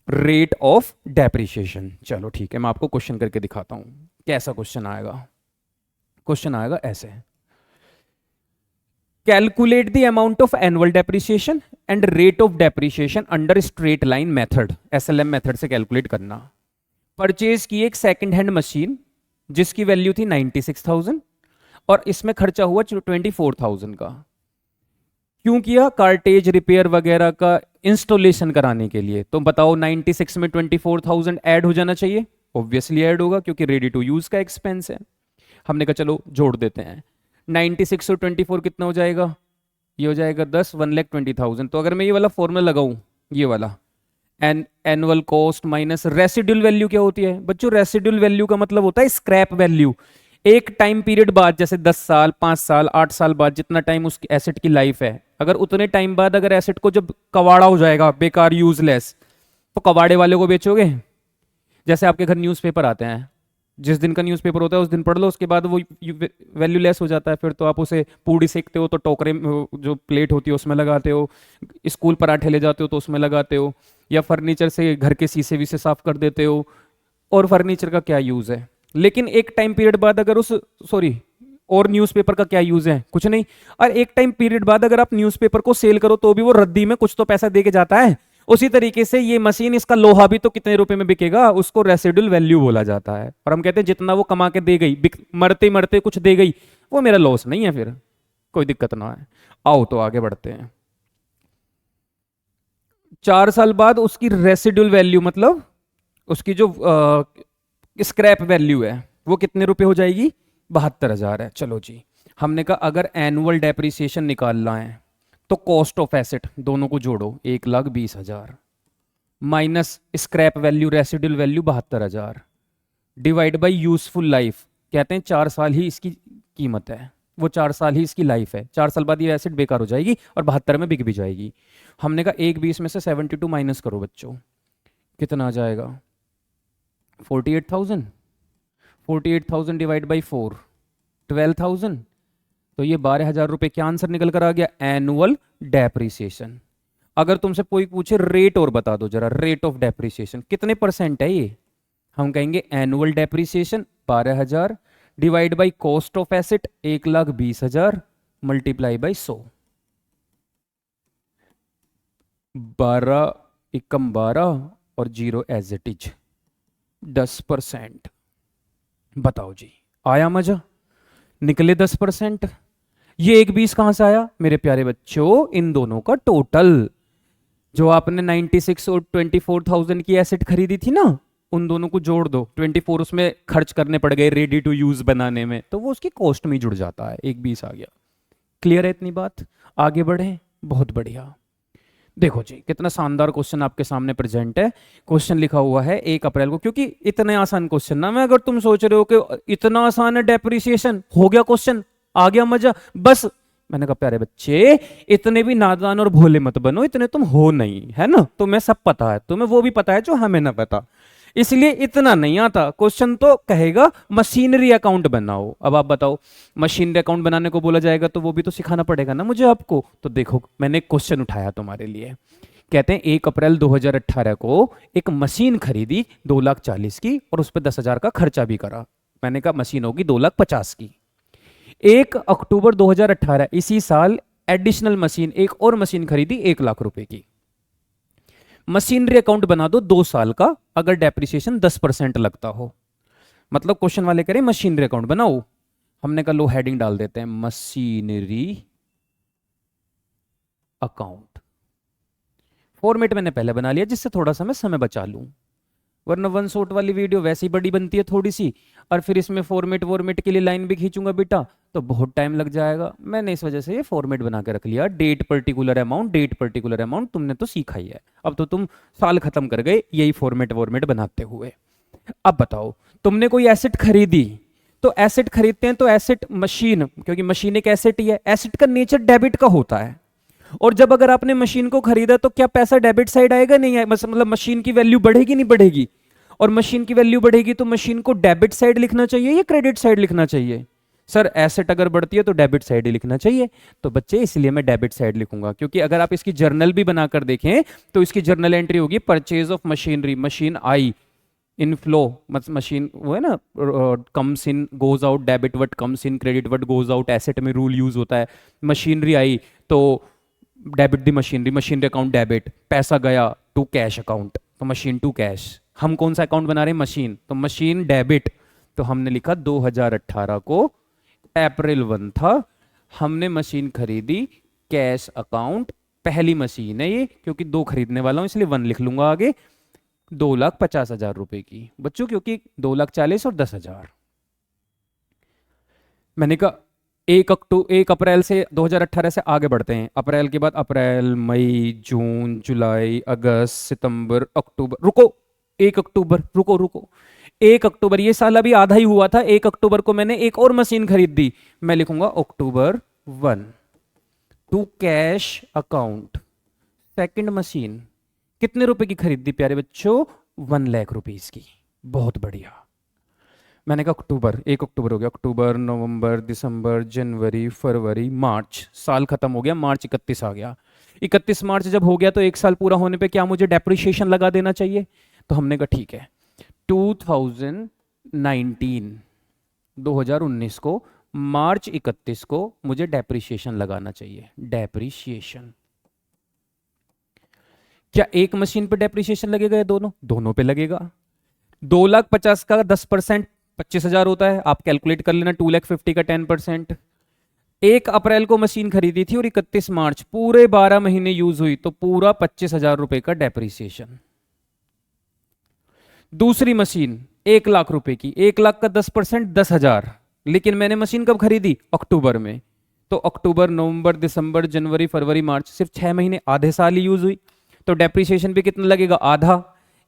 Rate of depreciation. चलो ठीक है, मैं आपको क्वेश्चन करके दिखाता हूं कैसा क्वेश्चन आएगा। क्वेश्चन आएगा ऐसे, calculate the amount of annual depreciation and rate of depreciation under straight line method, SLM method से कैलकुलेट करना। परचेज की एक सेकंड हैंड मशीन जिसकी वैल्यू थी 96,000 और इसमें खर्चा हुआ 24,000 का। क्यों किया? कार्टेज रिपेयर वगैरह का इंस्टॉलेशन कराने के लिए। तो बताओ 96 में 24,000 ऐड हो जाना चाहिए, ऑब्वियसली ऐड होगा क्योंकि रेडी टू यूज का एक्सपेंस है। हमने कहा चलो जोड़ देते हैं, 96 और 24 कितना हो जाएगा? ये हो जाएगा 10, 1,20,000। तो अगर मैं ये वाला फॉर्मूला लगाऊं, ये वाला annual cost minus residual value, क्या होती है बच्चों? रेसिड्यूल वैल्यू का मतलब होता है स्क्रैप वैल्यू। एक टाइम पीरियड बाद, जैसे 10 साल, 5 साल, 8 साल बाद, जितना टाइम उस एसेट की लाइफ है, अगर उतने टाइम बाद अगर एसेट को जब कबाड़ा हो जाएगा, बेकार, यूजलेस, तो कबाड़े वाले को बेचोगे? जैसे आपके घर न्यूज़पेपर आते हैं, जिस दिन का न्यूज़पेपर होता है उस दिन पढ़ लो, उसके बाद वो वैल्यू लेस हो जाता है, फिर तो आप उसे पूड़ी सेकते हो तो टोकरे जो प्लेट होती है उसमें लगाते हो, स्कूल पराठे ले जाते हो तो उसमें लगाते हो, या फर्नीचर से घर के शीशे वीसे साफ कर देते हो। और फर्नीचर का क्या यूज़ है? लेकिन एक टाइम पीरियड बाद अगर और न्यूज़पेपर का क्या यूज़ है? कुछ नहीं। और एक टाइम पीरियड बाद अगर आप न्यूज़पेपर को सेल करो तो भी वो रद्दी में कुछ तो पैसा दे के जाता है। उसी तरीके से ये मशीन, इसका लोहा भी तो कितने रुपए में बिकेगा, उसको रेसिडुअल वैल्यू बोला जाता है। और हम कहते हैं जितना वो कमा के दे गई, मरते मरते कुछ दे गई, वो मेरा लॉस नहीं है, फिर कोई दिक्कत ना है। आओ तो आगे बढ़ते हैं। 4 साल बाद उसकी रेसिडुअल वैल्यू, मतलब उसकी जो स्क्रैप वैल्यू है, वो कितने रुपए हो जाएगी? 72,000 है। चलो जी, हमने कहा अगर एनुअल डेप्रिसिएशन निकालना है तो कॉस्ट ऑफ एसेट दोनों को जोड़ो, 1,20,000 minus scrap value, residual value 72,000, divide by useful life. कहते हैं 4 साल ही इसकी कीमत है, वो 4 साल ही इसकी लाइफ है। 4 साल बाद ये एसेट बेकार हो जाएगी और 72 में बिक भी जाएगी। हमने कहा 1,20 में से 72 माइनस करो बच्चों, कितना आ जाएगा? 48,000। 48,000 डिवाइड बाई 4, 12,000। तो ये 12,000 रुपए क्या आंसर निकल कर आ गया? Annual depreciation. अगर तुमसे कोई पूछे रेट और बता दो जरा, रेट ऑफ डेप्रिसिएशन कितने परसेंट है ये, हम कहेंगे annual depreciation 12,000 divide by cost of asset 1,20,000 multiply by 100। 12 एकम 12 और 0 एज इट इज 10%। बताओ जी, आया मजा? निकले 10%। ये 1,20 कहां से आया मेरे प्यारे बच्चों? इन दोनों का टोटल, जो आपने 96 और 24,000 की एसेट खरीदी थी ना, उन दोनों को जोड़ दो। 24 उसमें खर्च करने पड़ गए रेडी टू यूज बनाने में, तो वो उसकी कॉस्ट में जुड़ जाता है, 1,20 आ गया। क्लियर है इतनी बात? आगे बढ़े, बहुत बढ़िया। देखो जी, कितना शानदार क्वेश्चन आपके सामने प्रेजेंट है। क्वेश्चन लिखा हुआ है 1 अप्रैल को, क्योंकि इतने आसान क्वेश्चन ना, मैं अगर तुम सोच रहे हो कि इतना आसान है डेप्रिसिएशन, हो गया क्वेश्चन, आ गया मजा, बस। मैंने कहा प्यारे बच्चे, इतने भी नादान और भोले मत बनो, इतने तुम हो नहीं, है ना? तुम्हें सब पता है, तुम्हें वो भी पता है जो हमें ना पता, इसलिए इतना नहीं आता। क्वेश्चन तो कहेगा मशीनरी अकाउंट बनाओ। अब आप बताओ, मशीनरी अकाउंट बनाने को बोला जाएगा तो वो भी तो सिखाना पड़ेगा ना मुझे आपको। तो देखो, मैंने एक क्वेश्चन उठाया तुम्हारे लिए। कहते हैं 1 अप्रैल 2018 को एक मशीन खरीदी 2,40,000 की और उस पर 10,000 का खर्चा भी करा। मैंने कहा मशीन होगी 2,50,000 की। 1 अक्टूबर 2018 इसी साल एडिशनल मशीन, एक और मशीन खरीदी 1,00,000 रुपए की। मशीनरी अकाउंट बना दो 2 साल का, अगर डेप्रिसिएशन 10% लगता हो। मतलब क्वेश्चन वाले करें मशीनरी अकाउंट बनाओ, हमने कहा लो हेडिंग डाल देते हैं मशीनरी अकाउंट। फॉर्मेट मैंने पहले बना लिया जिससे थोड़ा सा मैं समय बचा लूं, वरना वन शॉट वाली वीडियो वैसे ही बड़ी बनती है थोड़ी सी, और फिर इसमें फॉर्मेट वॉर्मेट के लिए लाइन भी खींचूंगा बेटा तो बहुत टाइम लग जाएगा। मैंने इस वजह से ये फॉर्मेट बना के रख लिया, date particular amount, date particular amount तुमने तो सीखा ही है, अब तो तुम साल खत्म कर गए यही फॉर्मेट वॉर्मेट बनाते हुए। अब बताओ, तुमने कोई एसेट खरीदी, तो एसेट खरीदते हैं तो एसेट मशीन, क्योंकि मशीन एक एसेट ही है, एसेट का नेचर डेबिट का होता है। और जब अगर आपने मशीन को खरीदा तो क्या पैसा डेबिट साइड आएगा, नहीं आएगा, मतलब मशीन की वैल्यू बढ़ेगी नहीं बढ़ेगी, और मशीन की वैल्यू बढ़ेगी तो मशीन को डेबिट साइड लिखना चाहिए या क्रेडिट साइड लिखना चाहिए? सर एसेट अगर बढ़ती है तो डेबिट साइड ही लिखना चाहिए। तो बच्चे इसलिए मैं डेबिट साइड लिखूंगा, क्योंकि अगर आप इसकी जर्नल भी बनाकर देखें तो इसकी जर्नल एंट्री होगी purchase of machinery, machine I, inflow machine वो है ना, comes in goes out, debit what comes in, credit what goes out, asset में रूल यूज होता है। मशीनरी आई तो डेबिट दी मशीनरी, मशीनरी अकाउंट डेबिट, पैसा गया टू कैश अकाउंट तो मशीन टू कैश। हम कौन सा अकाउंट बना रहे हैं? मशीन, तो मशीन डेबिट, तो हमने लिखा 2018 को अप्रैल 1 था, हमने मशीन खरीदी, कैश अकाउंट, पहली मशीन है ये क्योंकि दो खरीदने वाला हूं इसलिए 1 लिख लूंगा आगे, 2,50,000 रुपए की बच्चों, क्योंकि 2,40,000 और 10,000। मैंने कहा 1 अप्रैल से 2018 से आगे बढ़ते हैं, अप्रैल के बाद अप्रैल, मई, जून, जुलाई, अगस्त, सितंबर, अक्टूबर, रुको 1 अक्टूबर, रुको रुको 1 अक्टूबर, ये साल अभी आधा ही हुआ था, 1 अक्टूबर को मैंने एक और मशीन खरीद दी, मैं लिखूंगा October 1 to cash account, second machine कितने रुपए की खरीदी प्यारे बच्चों? 1,00,000 रुपीज की। बहुत बढ़िया। मैंने कहा अक्टूबर, 1 अक्टूबर हो गया, अक्टूबर, नवंबर, दिसंबर, जनवरी, फरवरी, मार्च, साल खत्म हो गया, मार्च 31 आ गया। 31 मार्च जब हो गया तो एक साल पूरा होने पे क्या मुझे डेप्रिसिएशन लगा देना चाहिए? तो हमने कहा ठीक है, 2019 2019 को मार्च 31 को मुझे डेप्रिसिएशन लगाना चाहिए। डेप्रिसिएशन क्या एक मशीन पे डेप्रिसिएशन लगेगा या दोनों? दोनों पे लगेगा। 2,50,000 का 10% 25,000 होता है, आप कैलकुलेट कर लेना, 2,50,000 का 10%। 1 अप्रैल को मशीन खरीदी थी और 31 मार्च, पूरे 12 महीने यूज हुई तो पूरा 25,000 रुपए का डेप्रिसिएशन। दूसरी मशीन 1,00,000 रुपए की, 1,00,000 का 10% 10,000, लेकिन मैंने मशीन कब खरीदी? अक्टूबर में, तो अक्टूबर, नवंबर, दिसंबर, जनवरी, फरवरी, मार्च, सिर्फ 6 महीने, आधे साल ही यूज हुई, तो डेप्रिसिएशन भी कितना लगेगा? आधा।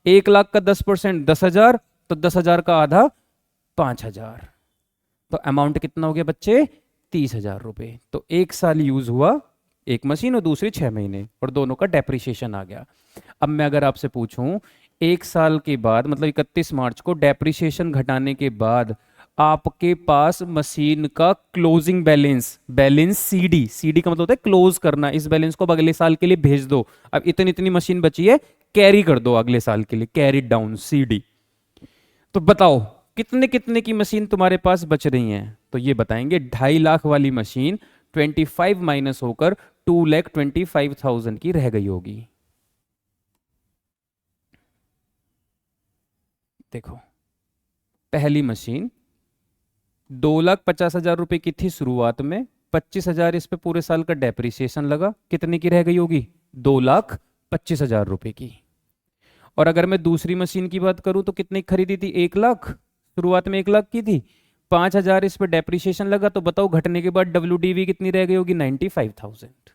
1,00,000 का 10% 10,000, तो 10,000 का आधा 5,000, तो अमाउंट कितना हो गया बच्चे? 30,000 रुपए। तो एक साल यूज हुआ एक मशीन और दूसरी 6 महीने, और दोनों का डेप्रिसिएशन आ गया। अब मैं अगर आपसे पूछूं एक साल के बाद, मतलब 31 मार्च को डेप्रिसिएशन घटाने के बाद आपके पास मशीन का closing balance, balance CD, CD का मतलब होता है क्लोज करना, इस बैलेंस को अब अगले साल के लिए भेज दो, अब इतनी इतनी मशीन बची है कैरी कर दो अगले साल के लिए, कैरी डाउन सीडी। तो बताओ कितने कितने की मशीन तुम्हारे पास बच रही हैं? तो ये बताएंगे 2,50,000 वाली मशीन 25 माइनस होकर 2,25,000 की रह गई होगी। देखो पहली मशीन 2,50,000 रुपए की थी शुरुआत में, 25,000 इस पे पूरे साल का डेप्रिसिएशन लगा, कितने की रह गई होगी? 2,25,000 रुपए की। और अगर मैं दूसरी मशीन की बात करूं तो कितनी खरीदी थी? 1,00,000, शुरुआत में 1,00,000 की थी, 5,000 इस पे डेप्रिसिएशन लगा, तो बताओ घटने के बाद डब्ल्यूडीवी कितनी रह गई होगी? 95,000।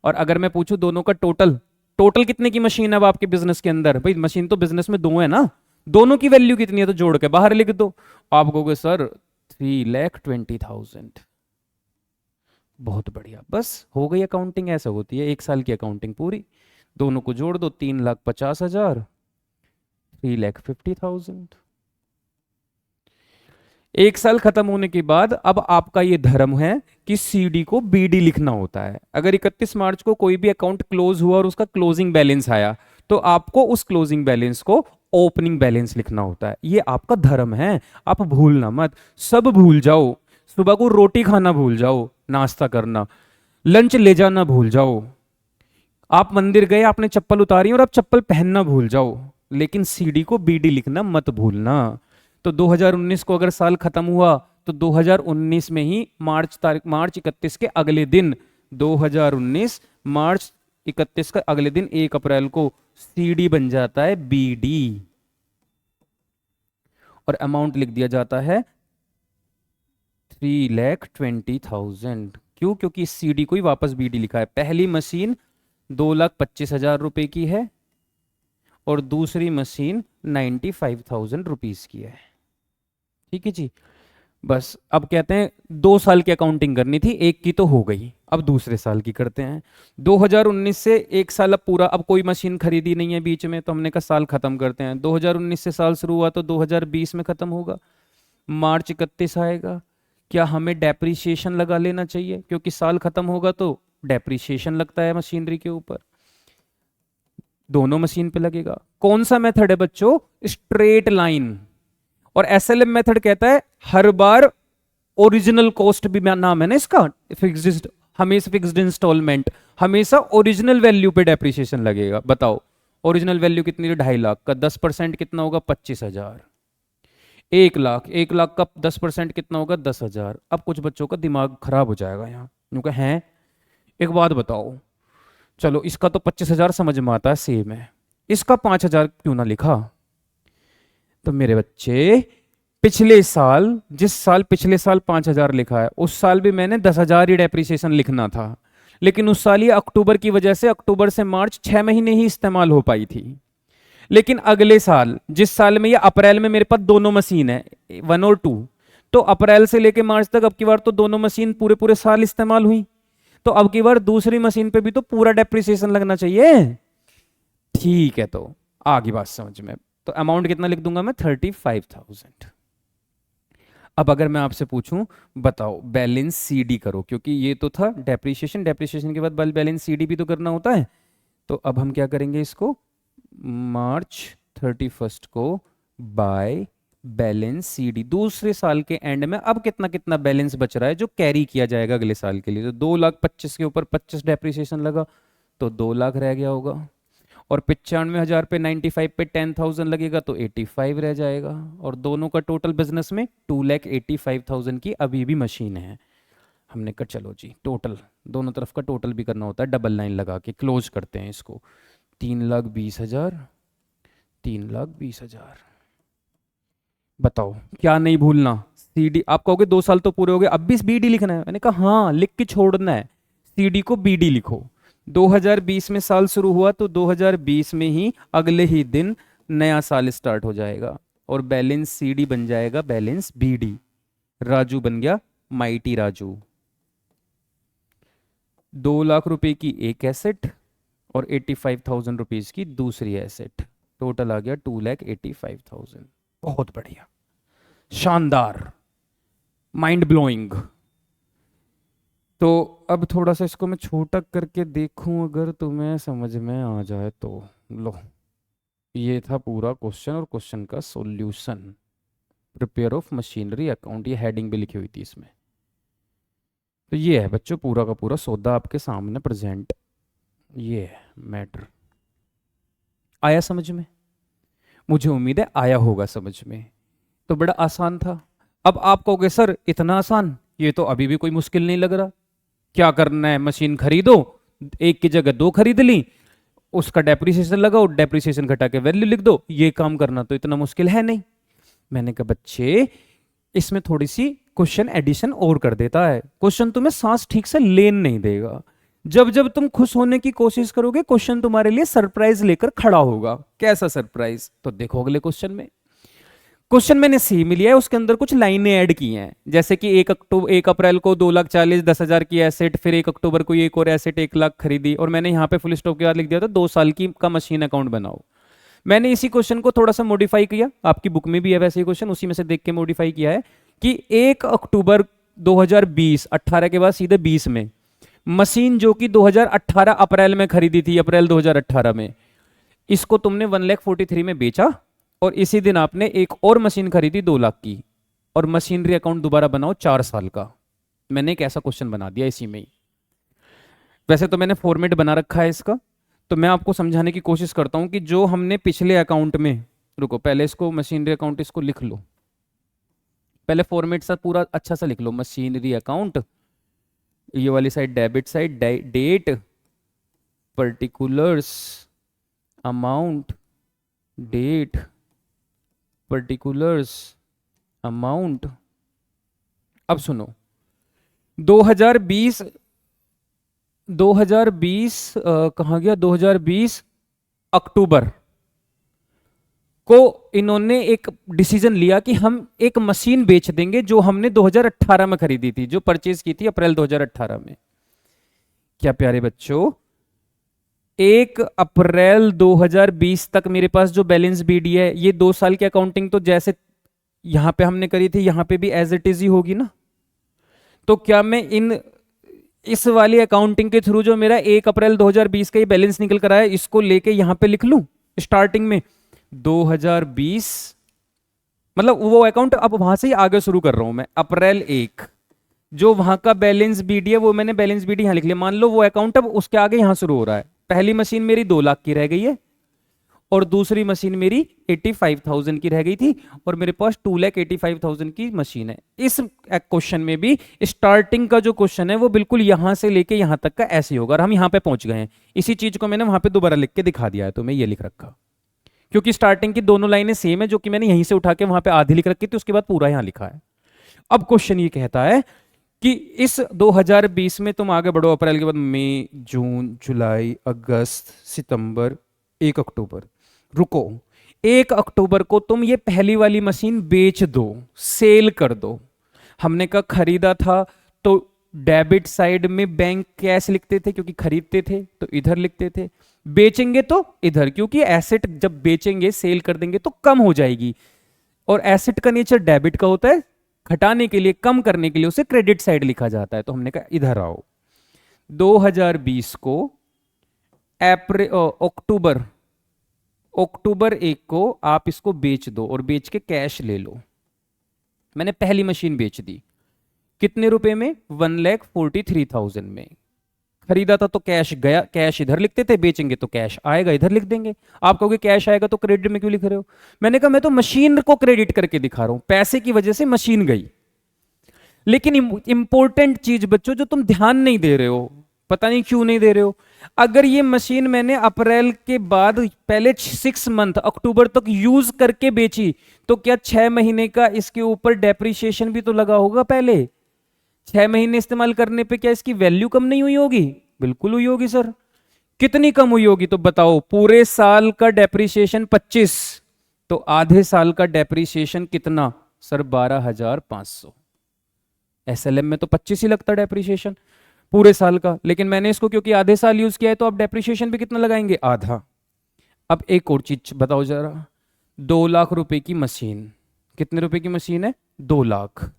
और अगर मैं पूछूं दोनों का टोटल, टोटल कितने की मशीन है अब आपके बिजनेस के अंदर? भाई मशीन तो बिजनेस में दो है ना, दोनों की वैल्यू कितनी है तो जोड़ के बाहर लिख दो। आप कहोगे सर 3,20,000। बहुत बढ़िया, बस हो गई अकाउंटिंग, ऐसा होती है एक साल की अकाउंटिंग पूरी। दोनों को जोड़ दो, 3,50,000, 3,50,000। एक साल खत्म होने के बाद अब आपका ये धर्म है कि सीडी को बीडी लिखना होता है। अगर 31 मार्च को कोई भी अकाउंट क्लोज हुआ और उसका क्लोजिंग बैलेंस आया तो आपको उस क्लोजिंग बैलेंस को ओपनिंग बैलेंस लिखना होता है। ये आपका धर्म है, आप भूलना मत। सब भूल जाओ, सुबह को रोटी खाना भूल जाओ, नाश्ता करना, लंच ले जाना भूल जाओ, आप मंदिर गए आपने चप्पल उतारी और आप चप्पल पहनना भूल जाओ, लेकिन सीडी को बीडी लिखना मत भूलना। तो 2019 को अगर साल खत्म हुआ तो 2019 में ही मार्च 31 के अगले दिन, 2019 मार्च 31 का अगले दिन 1 अप्रैल को सीडी बन जाता है बीडी, और अमाउंट लिख दिया जाता है 3,20,000। क्यों? क्योंकि इस सीडी को ही वापस बीडी लिखा है। पहली मशीन 2,25,000 रुपए की है और दूसरी मशीन 95,000 रुपीज की है। ठीक है जी। बस अब कहते हैं 2 साल की अकाउंटिंग करनी थी, एक की तो हो गई, अब दूसरे साल की करते हैं। 2019 से 1 साल अब पूरा, अब कोई मशीन खरीदी नहीं है बीच में, तो हमने कहा साल खत्म करते हैं। 2019 से साल शुरू हुआ तो 2020 में खत्म होगा, मार्च 31 आएगा। क्या हमें डेप्रिसिएशन लगा लेना चाहिए? क्योंकि साल खत्म होगा तो डेप्रिसिएशन लगता है मशीनरी के ऊपर, दोनों मशीन पे लगेगा। कौन सा मेथड है बच्चों? Straight line. और एसएलएम मेथड कहता है हर बार ओरिजिनल कॉस्ट भी नाम है ना इसका, फिक्स्ड, हमेशा फिक्स्ड इंस्टॉलमेंट, हमेशा ओरिजिनल वैल्यू पे डेप्रिसिएशन लगेगा। बताओ ओरिजिनल वैल्यू कितनी है? 2.5 लाख का 10% कितना होगा? 25,000। 1 लाख, 1 लाख का 10% कितना होगा? 10,000। अब कुछ बच्चों का दिमाग खराब हो जाएगा यहाँ, क्योंकि हैं एक बात बताओ, चलो इसका तो 25,000 समझ में आता है, सेम है, इसका 5,000 क्यों ना लिखा? तो मेरे बच्चे पिछले साल, जिस साल पिछले साल 5,000 लिखा है, उस साल भी मैंने 10,000 ही डेप्रिसिएशन लिखना था, लेकिन उस साल ये अक्टूबर की वजह से, अक्टूबर से मार्च 6 महीने ही इस्तेमाल हो पाई थी। लेकिन अगले साल, जिस साल में ये अप्रैल में मेरे पास दोनों मशीन है 1 और 2, तो अप्रैल से लेके मार्च तक अब की बार तो दोनों मशीन पूरे पूरे साल इस्तेमाल हुई, तो अब की बार दूसरी मशीन पे भी तो पूरा डेप्रिसिएशन लगना चाहिए। ठीक है, तो आगे बात समझ में। तो अमाउंट कितना लिख दूंगा मैं? 35,000। अब अगर मैं आपसे पूछूं बताओ बैलेंस सीडी करो, क्योंकि ये तो था डेप्रिसिएशन, डेप्रिसिएशन के बाद बैलेंस सीडी भी तो करना होता है। तो अब हम क्या करेंगे इसको, मार्च 31 को बाय बैलेंस सीडी, दूसरे साल के एंड में अब कितना कितना बैलेंस बच रहा है जो कैरी किया जाएगा अगले साल के लिए। तो 2,25,000 के ऊपर 25 डेप्रिसिएशन लगा तो 2 लाख रह गया होगा, और 95,000 पे 95 पे 10,000 लगेगा तो 85 रह जाएगा, और दोनों का टोटल बिजनेस में 2,85,000 की अभी भी मशीन है। हमने कहा चलो जी टोटल, दोनों तरफ का टोटल भी करना होता है, डबल लाइन लगा के क्लोज करते हैं इसको। 3,20,000, 3,20,000। बताओ क्या नहीं भूलना, सीडी। आप कहोगे 2 साल तो पूरे हो गए, अब भी बीडी लिखना है? मैंने कहा हाँ, लिख के छोड़ना है, सीडी को बीडी लिखो। 2020 में साल शुरू हुआ तो 2020 में ही अगले ही दिन नया साल स्टार्ट हो जाएगा, और बैलेंस सीडी बन जाएगा बैलेंस बीडी। राजू बन गया माइटी राजू। 2 लाख रुपए की एक एसेट और 85,000 रुपीज की दूसरी एसेट, टोटल आ गया 2,85,000। बहुत बढ़िया, शानदार, माइंड ब्लोइंग। तो अब थोड़ा सा इसको मैं छोटा करके देखूं, अगर तुम्हें समझ में आ जाए तो। लो, ये था पूरा क्वेश्चन और क्वेश्चन का solution. Prepare of machinery account, ये हेडिंग भी लिखी हुई थी इसमें। तो ये है बच्चों पूरा का पूरा सौदा आपके सामने प्रेजेंट, ये है मैटर। आया समझ में? मुझे उम्मीद है आया होगा समझ में। तो बड़ा आसान था। अब आप कहोगे सर इतना आसान, ये तो अभी भी कोई मुश्किल नहीं लग रहा। क्या करना है, मशीन खरीदो, एक की जगह 2 खरीद ली, उसका डेप्रिसिएशन लगाओ, डेप्रिसिएशन घटा के वैल्यू लिख दो, ये काम करना तो इतना मुश्किल है नहीं। मैंने कहा बच्चे इसमें थोड़ी सी क्वेश्चन एडिशन और कर देता है, क्वेश्चन तुम्हें सांस ठीक से लेन नहीं देगा। जब जब तुम खुश होने की कोशिश करोगे, क्वेश्चन तुम्हारे लिए सरप्राइज लेकर खड़ा होगा। कैसा सरप्राइज? तो देखो अगले क्वेश्चन में। क्वेश्चन मैंने सेम लिया है, उसके अंदर कुछ लाइनें ऐड की हैं, जैसे कि 1 अप्रैल को 2,40,10,000 की एसेट, फिर 1 अक्टूबर को एक और एसेट 1 लाख खरीदी, और मैंने यहाँ पे फुल स्टॉप के बाद लिख दिया था 2 साल की का मशीन अकाउंट बनाओ। मैंने इसी क्वेश्चन को थोड़ा सा मॉडिफाई किया, आपकी बुक में भी है वैसे ही क्वेश्चन, उसी में से देख के मॉडिफाई किया है कि 1 अक्टूबर 2020, 18 के बाद सीधे 20 में मशीन जो कि 2018 अप्रैल में खरीदी थी, अप्रैल 2018 में, इसको तुमने 1,43,000 में बेचा, और इसी दिन आपने एक और मशीन खरीदी 2 लाख की, और मशीनरी अकाउंट दोबारा बनाओ 4 साल का। मैंने एक ऐसा क्वेश्चन बना दिया इसी में ही। वैसे तो मैंने फॉर्मेट बना रखा है इसका, तो मैं आपको समझाने की कोशिश करता हूं कि जो हमने पिछले अकाउंट में, रुको पहले इसको मशीनरी अकाउंट इसको लिख लो, पहले फॉर्मेट सा पूरा अच्छा सा लिख लो, मशीनरी अकाउंट, ये वाली side debit side, date, particulars, amount, date, particulars, amount. अब सुनो, 2020 2020 कहाँ गया, 2020 अक्टूबर को इन्होंने एक डिसीजन लिया कि हम एक मशीन बेच देंगे जो हमने 2018 में खरीदी थी, जो परचेज की थी अप्रैल 2018 में। क्या प्यारे बच्चों, 1 अप्रैल 2020 तक मेरे पास जो बैलेंस बीडी है, ये 2 साल की अकाउंटिंग तो जैसे यहां पे हमने करी थी यहां पे भी एज इट इज ही होगी ना। तो क्या मैं इस वाली अकाउंटिंग के थ्रू जो मेरा 1 अप्रैल 2020 का ये बैलेंस निकल कर आया, इसको लेके यहां पे लिख लूं स्टार्टिंग में 2020, मतलब वो अकाउंट अब वहां से ही आगे शुरू कर रहा हूं मैं। अप्रैल 1 जो वहां का बैलेंस बीडी है वो मैंने बैलेंस बीडी यहां लिख लिया। मान लो वो अकाउंट अब उसके आगे यहां शुरू हो रहा है। पहली मशीन मेरी 2 लाख की रह गई है और दूसरी मशीन मेरी 85,000 की रह गई थी और मेरे पास 2,85,000 की मशीन है। इस क्वेश्चन में भी स्टार्टिंग का जो क्वेश्चन है वो बिल्कुल यहां से लेके यहां तक का ऐसे ही होगा और हम यहां पे पहुंच गए हैं। इसी चीज को मैंने वहां पे दोबारा लिख के दिखा दिया है, तो मैं ये लिख रखा क्योंकि स्टार्टिंग की दोनों लाइनें सेम है, जो कि मैंने यहीं से उठा के वहां पे आधी लिख रखी थी, उसके बाद पूरा यहां लिखा है। अब क्वेश्चन ये कहता है कि इस 2020 में तुम आगे बढ़ो, अप्रैल के बाद मई, जून, जुलाई, अगस्त, सितंबर, 1 अक्टूबर। रुको, 1 अक्टूबर को तुम ये पहली वाली मशीन बेच दो, सेल कर दो। हमने कहा खरीदा था तो डेबिट साइड में बैंक कैश लिखते थे क्योंकि खरीदते थे, तो इधर लिखते थे। बेचेंगे तो इधर, क्योंकि एसेट जब बेचेंगे सेल कर देंगे तो कम हो जाएगी और एसेट का नेचर डेबिट का होता है, घटाने के लिए कम करने के लिए उसे क्रेडिट साइड लिखा जाता है। तो हमने कहा इधर आओ, 2020 को अक्टूबर 1 को आप इसको बेच दो और बेच के कैश ले लो। मैंने पहली मशीन बेच दी, कितने रुपए में, 1,43,000 में। खरीदा था तो कैश गया, कैश इधर लिखते थे, बेचेंगे तो कैश आएगा इधर लिख देंगे। आप कहोगे कैश आएगा तो क्रेडिट में क्यों लिख रहे हो? मैंने कहा मैं तो मशीन को क्रेडिट करके दिखा रहा हूं, पैसे की वजह से मशीन गई। लेकिन इंपॉर्टेंट चीज बच्चों जो तुम ध्यान नहीं दे रहे हो, पता नहीं क्यों नहीं दे रहे हो, अगर ये मशीन मैंने अप्रैल के बाद पहले 6 मंथ अक्टूबर तक यूज करके बेची तो क्या 6 महीने का इसके ऊपर डेप्रिसिएशन भी तो लगा होगा पहले। 6 महीने इस्तेमाल करने पे क्या इसकी वैल्यू कम नहीं हुई होगी? बिल्कुल हुई होगी सर। कितनी कम हुई होगी तो बताओ? पूरे साल का डेप्रिसिएशन 25, तो आधे साल का डेप्रिसिएशन कितना सर? 12,500। एसएलएम में तो 25 ही लगता है डेप्रिसिएशन पूरे साल का, लेकिन मैंने इसको क्योंकि आधे साल यूज किया है तो आप डेप्रिसिएशन भी कितना लगाएंगे? आधा। अब एक और चीज बताओ जरा, 2 लाख रुपए की मशीन, कितने रुपए की मशीन है? 2 लाख,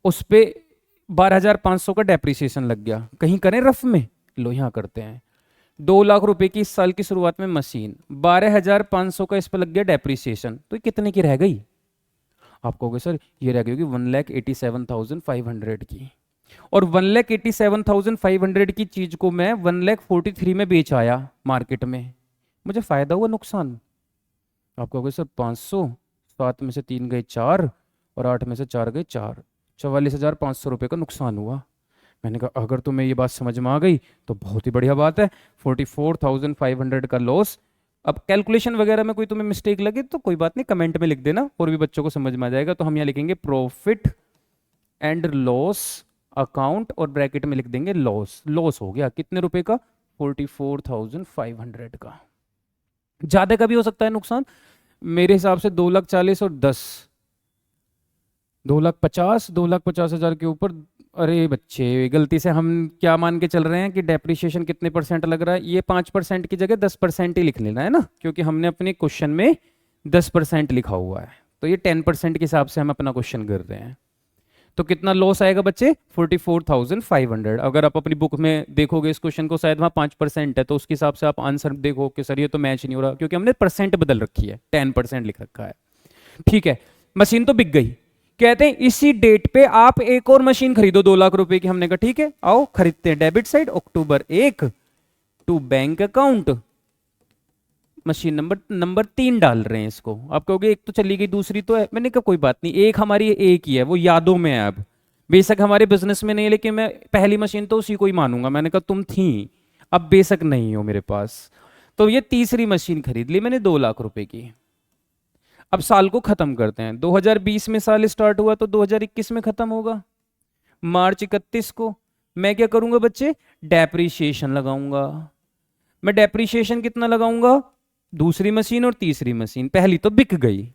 उस पे 12,500 का डेप्रिसिएशन लग गया। कहीं करें रफ में? लो यहां करते हैं। 2 लाख रुपए की इस साल की शुरुआत में मशीन, 12,500 का इस पर लग गया डेप्रिसिएशन, तो कितने की रह गई? आप कहोगे सर ये रह गई होगी 1,87,500 की, और 1,87,500 की चीज को मैं 1,43,000 में बेच आया मार्केट में, मुझे फायदा हुआ नुकसान? आप कहोगे सर 500, 7 में से 3 गए 4 और 8 में से 4 गए 4, 44,500 रुपये का नुकसान हुआ। मैंने कहा अगर तुम्हें ये बात समझ में आ गई तो बहुत ही बढ़िया बात है, 44,500 का लॉस। अब कैलकुलेशन वगैरह में कोई तुम्हें मिस्टेक लगे तो कोई बात नहीं, कमेंट में लिख देना और भी बच्चों को समझ में आ जाएगा। तो हम यहाँ लिखेंगे प्रॉफिट एंड लॉस अकाउंट और ब्रैकेट में लिख देंगे लॉस। लॉस हो गया कितने रुपए का? 44,500 का। ज्यादा का भी हो सकता है नुकसान, मेरे हिसाब से 2,40,000 और 10, 2,50,000, 2,50,000 के ऊपर। अरे बच्चे गलती से हम क्या मान के चल रहे हैं कि डेप्रिसिएशन कितने % लग रहा है, ये 5% की जगह 10% ही लिख लेना है ना, क्योंकि हमने अपने क्वेश्चन में 10% लिखा हुआ है, तो ये 10% के हिसाब से हम अपना क्वेश्चन कर रहे हैं। तो कितना लॉस आएगा बच्चे? 44,500। अगर आप अपनी बुक में देखोगे इस क्वेश्चन को, शायद वहाँ 5% है, तो उसके हिसाब से आप आंसर देखो कि सर ये तो मैच नहीं हो रहा, क्योंकि हमने परसेंट बदल रखी है, 10% लिख रखा है। ठीक है, मशीन तो बिक गई। कहते हैं इसी डेट पे आप एक और मशीन खरीदो 2 लाख रुपए की। हमने कहा ठीक है आओ खरीदते हैं। Debit side October 1 to bank account machine number 3 डाल रहे हैं इसको। आप कहोगे एक तो चली गई दूसरी तो है, मैंने कहा कोई बात नहीं, एक हमारी एक ही है, वो यादों में है। अब बेशक हमारे बिजनेस में नहीं है, लेकिन मैं पहली मशीन तो उसी को ही मानूंगा। मैंने कहा तुम थी, अब बेशक नहीं हो मेरे पास। तो ये तीसरी मशीन खरीद ली मैंने 2 लाख रुपए की। अब साल को खत्म करते हैं, 2020 में साल स्टार्ट हुआ तो 2021 में खत्म होगा, मार्च 31 को। मैं क्या करूंगा बच्चे, डेप्रीशिएशन लगाऊंगा। मैं डेप्रीशिएशन कितना लगाऊंगा, दूसरी मशीन और तीसरी मशीन, पहली तो बिक गई।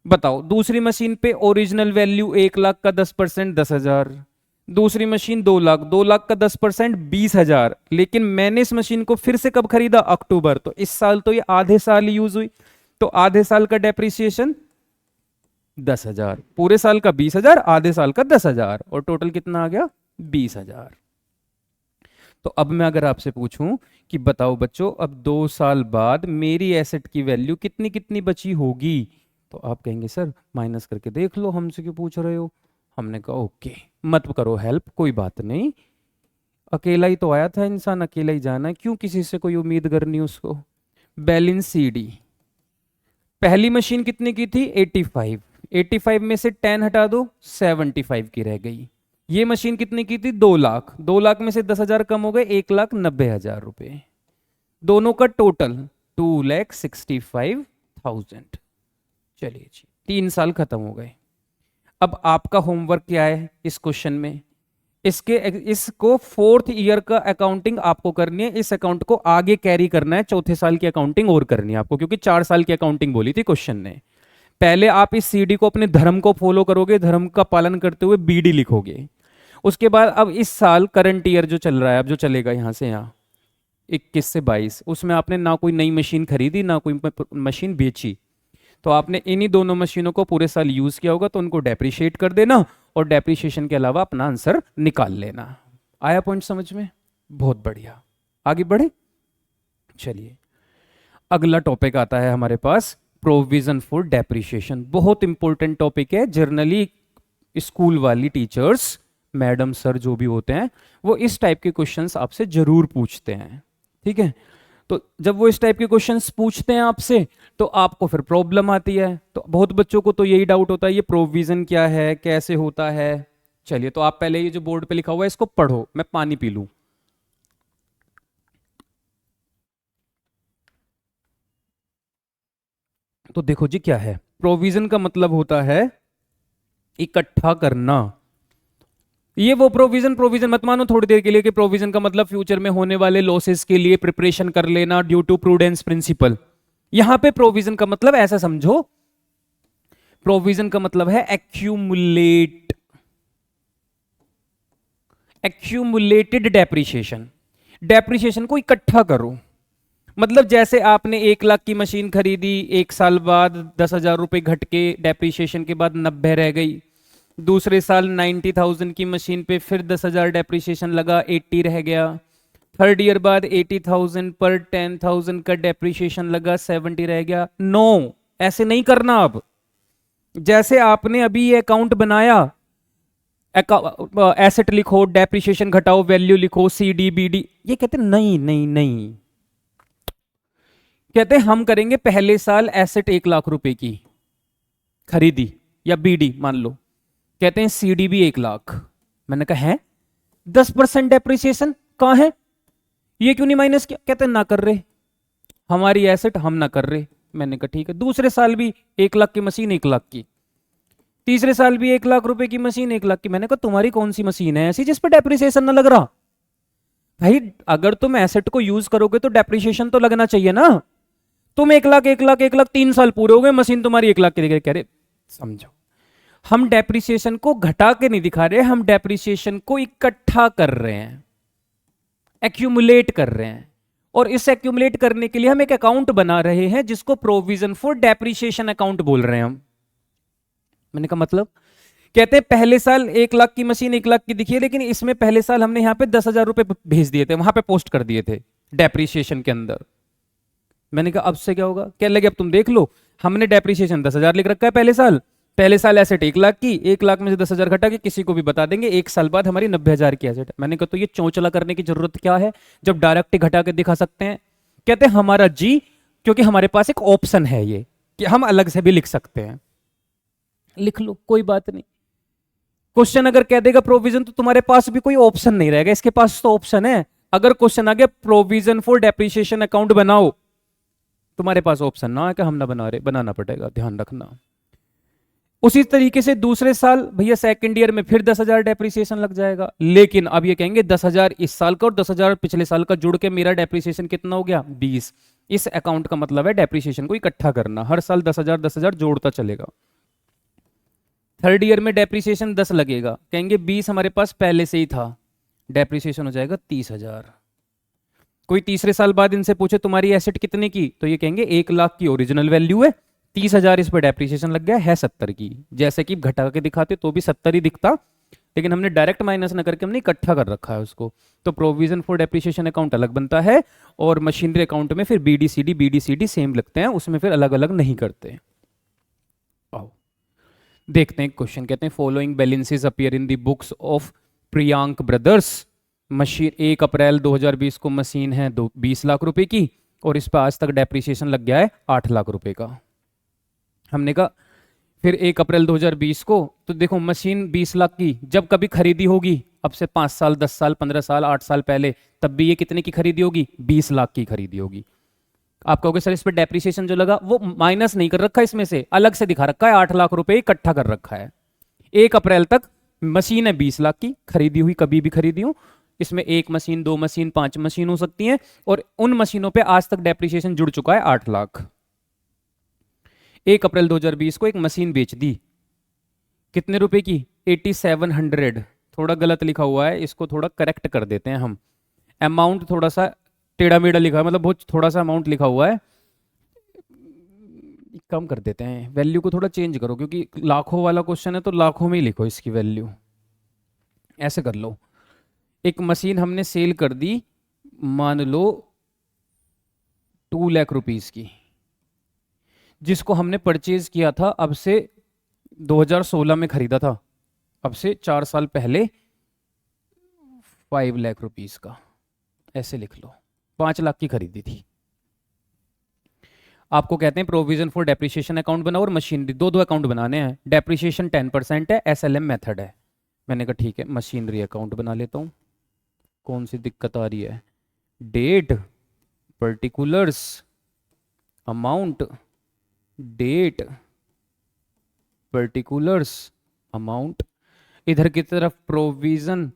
बताओ दूसरी मशीन पे ओरिजिनल वैल्यू 1 लाख का 10% 10,000, दूसरी मशीन 2 लाख, 2 लाख का 10% 20,000। लेकिन मैंने इस मशीन को फिर से कब खरीदा, अक्टूबर, तो इस साल तो ये आधे साल यूज हुई, तो आधे साल का डेप्रीसिएशन 10,000, पूरे साल का 20,000, आधे साल का 10,000, और टोटल कितना आ गया 20,000। तो अब मैं अगर आपसे पूछूं कि बताओ बच्चों अब 2 साल बाद मेरी एसेट की वैल्यू कितनी कितनी बची होगी, तो आप कहेंगे सर माइनस करके देख लो, हमसे क्यों पूछ रहे हो। हमने कहा ओके, मत करो हेल्प, कोई बात नहीं, अकेला ही तो आया था इंसान, अकेला ही जाना है, क्यों किसी से कोई उम्मीद करनी उसको। बैलेंस सीडी, पहली मशीन कितने की थी 85, 85 में से 10 हटा दो 75 की रह गई। ये मशीन कितने की थी 2 लाख, 2 लाख में से 10,000 कम हो गए 1,90,000 रुपए। दोनों का टोटल 2,65,000। चलिए जी 3 साल खत्म हो गए। अब आपका होमवर्क क्या है इस क्वेश्चन में, इसको 4th ईयर का अकाउंटिंग आपको करनी है, इस अकाउंट को आगे कैरी करना है, चौथे साल की अकाउंटिंग और करनी है आपको, क्योंकि 4 साल की अकाउंटिंग बोली थी क्वेश्चन ने। पहले आप इस सीडी को अपने धर्म को फॉलो करोगे, धर्म का पालन करते हुए बीडी लिखोगे। उसके बाद अब इस साल करंट ईयर जो चल रहा है, अब जो चलेगा यहां से यहां 21 से 22, उसमें आपने ना कोई नई मशीन खरीदी ना कोई मशीन बेची, तो आपने इन्हीं दोनों मशीनों को पूरे साल यूज किया होगा, तो उनको डेप्रिशिएट कर देना और डेप्रिशिएशन के अलावा अपना आंसर निकाल लेना। आया पॉइंट समझ में, बहुत बढ़िया, आगे बढ़े। चलिए अगला टॉपिक आता है हमारे पास, प्रोविजन फॉर डेप्रिशिएशन। बहुत इंपॉर्टेंट टॉपिक है, जनरली स्कूल वाली टीचर्स मैडम सर जो भी होते हैं वो इस टाइप के क्वेश्चंस आपसे जरूर पूछते हैं, ठीक है। तो जब वो इस टाइप के क्वेश्चंस पूछते हैं आपसे तो आपको फिर प्रॉब्लम आती है। तो बहुत बच्चों को तो यही डाउट होता है ये प्रोविजन क्या है, कैसे होता है। चलिए तो आप पहले ये जो बोर्ड पे लिखा हुआ है इसको पढ़ो, मैं पानी पी लूं। तो देखो जी क्या है, प्रोविजन का मतलब होता है इकट्ठा करना। ये वो प्रोविजन मत मानो थोड़ी देर के लिए कि प्रोविजन का मतलब फ्यूचर में होने वाले लॉसेस के लिए प्रिपरेशन कर लेना ड्यू टू प्रूडेंस प्रिंसिपल। यहां पे प्रोविजन का मतलब ऐसा समझो, प्रोविजन का मतलब है एक्यूमुलेटेड डेप्रिसिएशन। डेप्रिसिएशन को इकट्ठा करो, मतलब जैसे आपने 1 लाख की मशीन खरीदी, 1 साल बाद 10,000 रुपए घट के डेप्रिसिएशन के बाद 90 रह गई, दूसरे साल 90,000 की मशीन पे फिर 10,000 डेप्रिसिएशन लगा, 80 रह गया, थर्ड ईयर बाद 80,000 पर 10,000 का डेप्रिसिएशन लगा, 70 रह गया। नो, ऐसे नहीं करना। अब जैसे आपने अभी ये अकाउंट बनाया, एसेट लिखो, डेप्रिसिएशन घटाओ, वैल्यू लिखो, सी डी बी डी, ये कहते नहीं नहीं नहीं, कहते हम करेंगे पहले साल एसेट 1 लाख रुपए की खरीदी या बीडी मान लो, कहते हैं सीडी भी 1 लाख। मैंने कहा है 10% डेप्रिसिएशन कहां है, ये क्यों नहीं माइनस किया, कहते हैं ना कर रहे, हमारी एसेट हम ना कर रहे। मैंने कहा ठीक है। दूसरे साल भी 1 लाख की मशीन 1 लाख की, तीसरे साल भी 1 लाख रुपए की मशीन 1 लाख की। मैंने कहा तुम्हारी कौन सी मशीन है ऐसी जिस पर डेप्रिसिएशन ना लग रहा। भाई अगर तुम एसेट को यूज करोगे तो डेप्रिसिएशन तो लगना चाहिए ना। तुम 1 लाख 1 लाख 1 लाख 3 साल पूरे हो गए, मशीन तुम्हारी 1 लाख की, कह रहे समझो, हम डेप्रिसिएशन को घटा के नहीं दिखा रहे, हम डेप्रिसिएशन को इकट्ठा कर रहे हैं, एक्यूमुलेट कर रहे हैं। और इस एक्यूमुलेट करने के लिए हम एक अकाउंट बना रहे हैं जिसको प्रोविजन फॉर डेप्रिसिएशन अकाउंट बोल रहे हैं हम। मैंने कहा मतलब, कहते हैं पहले साल 1 लाख की मशीन 1 लाख की दिखी है, लेकिन इसमें पहले साल हमने यहां पे 10,000 रुपए भेज दिए थे, वहां पे पोस्ट कर दिए थे डेप्रिसिएशन के अंदर। मैंने कहा अब से क्या होगा, क्या लगे अब तुम देख लो, हमने डेप्रिसिएशन 10,000 लिख रखा है पहले साल एसेट 1 लाख की, 1 लाख में से 10,000 घटा के किसी को भी बता देंगे, 1 साल बाद हमारी 90,000 की एसेट। मैंने कहा तो ये चौचला करने की जरूरत क्या है जब डायरेक्ट घटा के दिखा सकते हैं। कहते हैं हमारा जी क्योंकि हमारे पास एक ऑप्शन है ये कि हम अलग से भी लिख सकते हैं। लिख लो, कोई बात नहीं। क्वेश्चन अगर कह देगा प्रोविजन, तो तुम्हारे पास भी कोई ऑप्शन नहीं रहेगा, इसके पास तो ऑप्शन है। अगर क्वेश्चन आ गया प्रोविजन फॉर डेप्रिसिएशन अकाउंट बनाओ, तुम्हारे पास ऑप्शन ना है कि हम ना बना रहे, बनाना पड़ेगा, ध्यान रखना। उसी तरीके से दूसरे साल भैया सेकंड ईयर में फिर 10,000 डेप्रिसिएशन लग जाएगा, लेकिन अब ये कहेंगे 10,000 इस साल का और 10,000 पिछले साल का जुड़ के मेरा डेप्रिसिएशन कितना हो गया, 20। इस अकाउंट का मतलब है डेप्रिसिएशन को इकट्ठा करना, हर साल 10,000 जोड़ता चलेगा। थर्ड ईयर में डेप्रिसिएशन 10 लगेगा, कहेंगे 20 हमारे पास पहले से ही था, डेप्रिसिएशन हो जाएगा 30,000। कोई तीसरे साल बाद इनसे पूछे तुम्हारी एसेट कितने की, तो ये कहेंगे 1,00,000 की ओरिजिनल वैल्यू है, 30,000 इस पर डेप्रिसिएशन लग गया है 70 की। जैसे कि घटा के दिखाते तो भी 70 ही दिखता, लेकिन हमने डायरेक्ट माइनस ना करके हमने इकट्ठा कर रखा है उसको, तो प्रोविजन फॉर डेप्रिसिएशन अकाउंट अलग बनता है, और मशीनरी अकाउंट में फिर बीडीसीडी सेम लगते हैं, उसमें फिर अलग अलग नहीं करते। आओ देखते हैं क्वेश्चन, कहते हैं following balances appear in the books of Priyank brothers. Machine 1 अप्रैल 2020 को मशीन है 20 लाख रुपए की, और इस पर आज तक डेप्रिसिएशन लग गया है 8 लाख रुपए का। हमने कहा फिर 1 अप्रैल 2020 को, तो देखो मशीन 20 लाख की जब कभी खरीदी होगी, अब से 5 साल 10 साल 15 साल 8 साल पहले, तब भी ये कितने की खरीदी होगी, 20 लाख की खरीदी होगी। आप कहोगे सर इस पर डेप्रिसिएशन जो लगा वो माइनस नहीं कर रखा, इसमें से अलग से दिखा रखा है, 8 लाख रुपए इकट्ठा कर रखा है। 1 अप्रैल तक मशीन है 20 लाख की, खरीदी हुई कभी भी खरीदी हो, इसमें 1 मशीन 2 मशीन 5 मशीन हो सकती हैं, और उन मशीनों पे आज तक डेप्रिसिएशन जुड़ चुका है 8 लाख। 1 अप्रैल 2020 को एक मशीन बेच दी, कितने रुपए की, 8700। थोड़ा गलत लिखा हुआ है, इसको थोड़ा करेक्ट कर देते हैं हम, अमाउंट थोड़ा सा टेढ़ा मेढ़ा लिखा है, मतलब बहुत थोड़ा सा अमाउंट लिखा हुआ है, कम कर देते हैं, वैल्यू को थोड़ा चेंज करो, क्योंकि लाखों वाला क्वेश्चन है तो लाखों में ही लिखो इसकी वैल्यू, ऐसे कर लो। एक मशीन हमने सेल कर दी, मान लो 2 लाख रुपीस की, जिसको हमने परचेज किया था अब से 2016 में खरीदा था, अब से 4 साल पहले 5 लाख रुपीस का, ऐसे लिख लो, 5 लाख की खरीदी थी। आपको कहते हैं प्रोविजन फॉर डेप्रिसिएशन अकाउंट बनाओ और मशीनरी, दो अकाउंट बनाने हैं, डेप्रिसिएशन 10% है, एसएलएम मेथड है। मैंने कहा ठीक है मशीनरी अकाउंट बना लेता हूँ। कौन सी दिक्कत आ रही है, date, particulars, amount, date, particulars, amount, इधर की तरफ प्रोविजन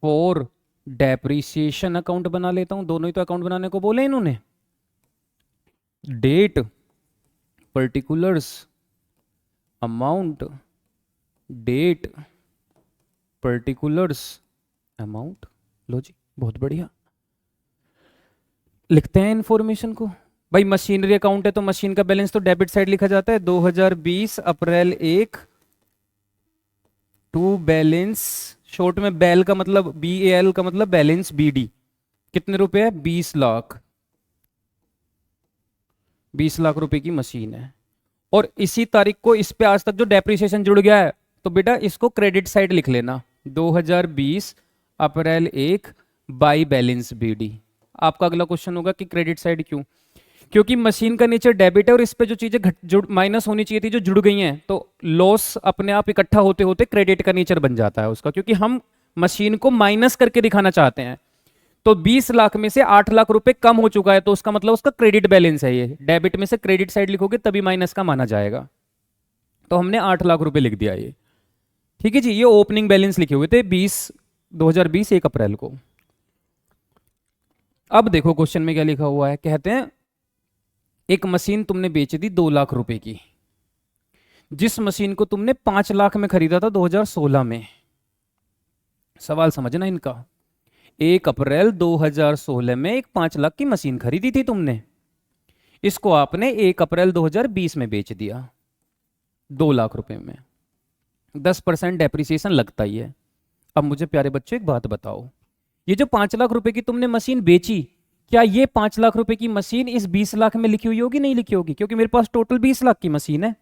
फॉर डेप्रिसिएशन अकाउंट बना लेता हूं, दोनों ही तो अकाउंट बनाने को बोले इन्होंने, date, particulars, amount, date, particulars, amount. लो जी बहुत बढ़िया, लिखते हैं इंफॉर्मेशन को। भाई मशीनरी अकाउंट है तो मशीन का बैलेंस तो डेबिट साइड लिखा जाता है, 2020 अप्रैल 1 टू बैलेंस, शॉर्ट में बैल का मतलब BAL का मतलब बैलेंस BD, कितने रुपए है, 20 लाख, 20 लाख रुपए की मशीन है, और इसी तारीख को इस पे आज तक जो डेप्रिसिएशन जुड़ गया है, तो बेटा इसको क्रेडिट साइड लिख लेना, 2020 अप्रैल 1 बाई बैलेंस BD। आपका अगला क्वेश्चन होगा कि क्रेडिट साइड क्यों, क्योंकि मशीन का नेचर डेबिट है और इस पे जो चीजें जुड़ माइनस होनी चाहिए थी जो जुड़ गई हैं, तो लॉस अपने आप इकट्ठा होते होते क्रेडिट का नेचर बन जाता है उसका, क्योंकि हम मशीन को माइनस करके दिखाना चाहते हैं। तो 20 लाख में से 8 लाख रुपए कम हो चुका है, तो उसका मतलब उसका क्रेडिट बैलेंस है, ये डेबिट में से क्रेडिट साइड लिखोगे तभी माइनस का माना जाएगा, तो हमने 8 लाख रुपए लिख दिया ये, ठीक है जी। ये ओपनिंग बैलेंस लिखे हुए थे 2020 1 अप्रैल को। अब देखो क्वेश्चन में क्या लिखा हुआ है, कहते हैं एक मशीन तुमने बेच दी 2 लाख रुपए की, जिस मशीन को तुमने 5 लाख में खरीदा था 2016 में। सवाल समझना इनका, 1 अप्रैल 2016 में एक 5 लाख की मशीन खरीदी थी तुमने, इसको आपने 1 अप्रैल 2020 में बेच दिया 2 लाख रुपए में, 10% डेप्रिसिएशन लगता ही है। अब मुझे प्यारे बच्चों एक बात बताओ, ये जो 5 लाख रुपए की तुमने मशीन बेची, क्या ये 5 लाख रुपए की मशीन इस 20 लाख में लिखी हुई होगी, नहीं लिखी होगी, क्योंकि मेरे पास टोटल 20 लाख की मशीन है,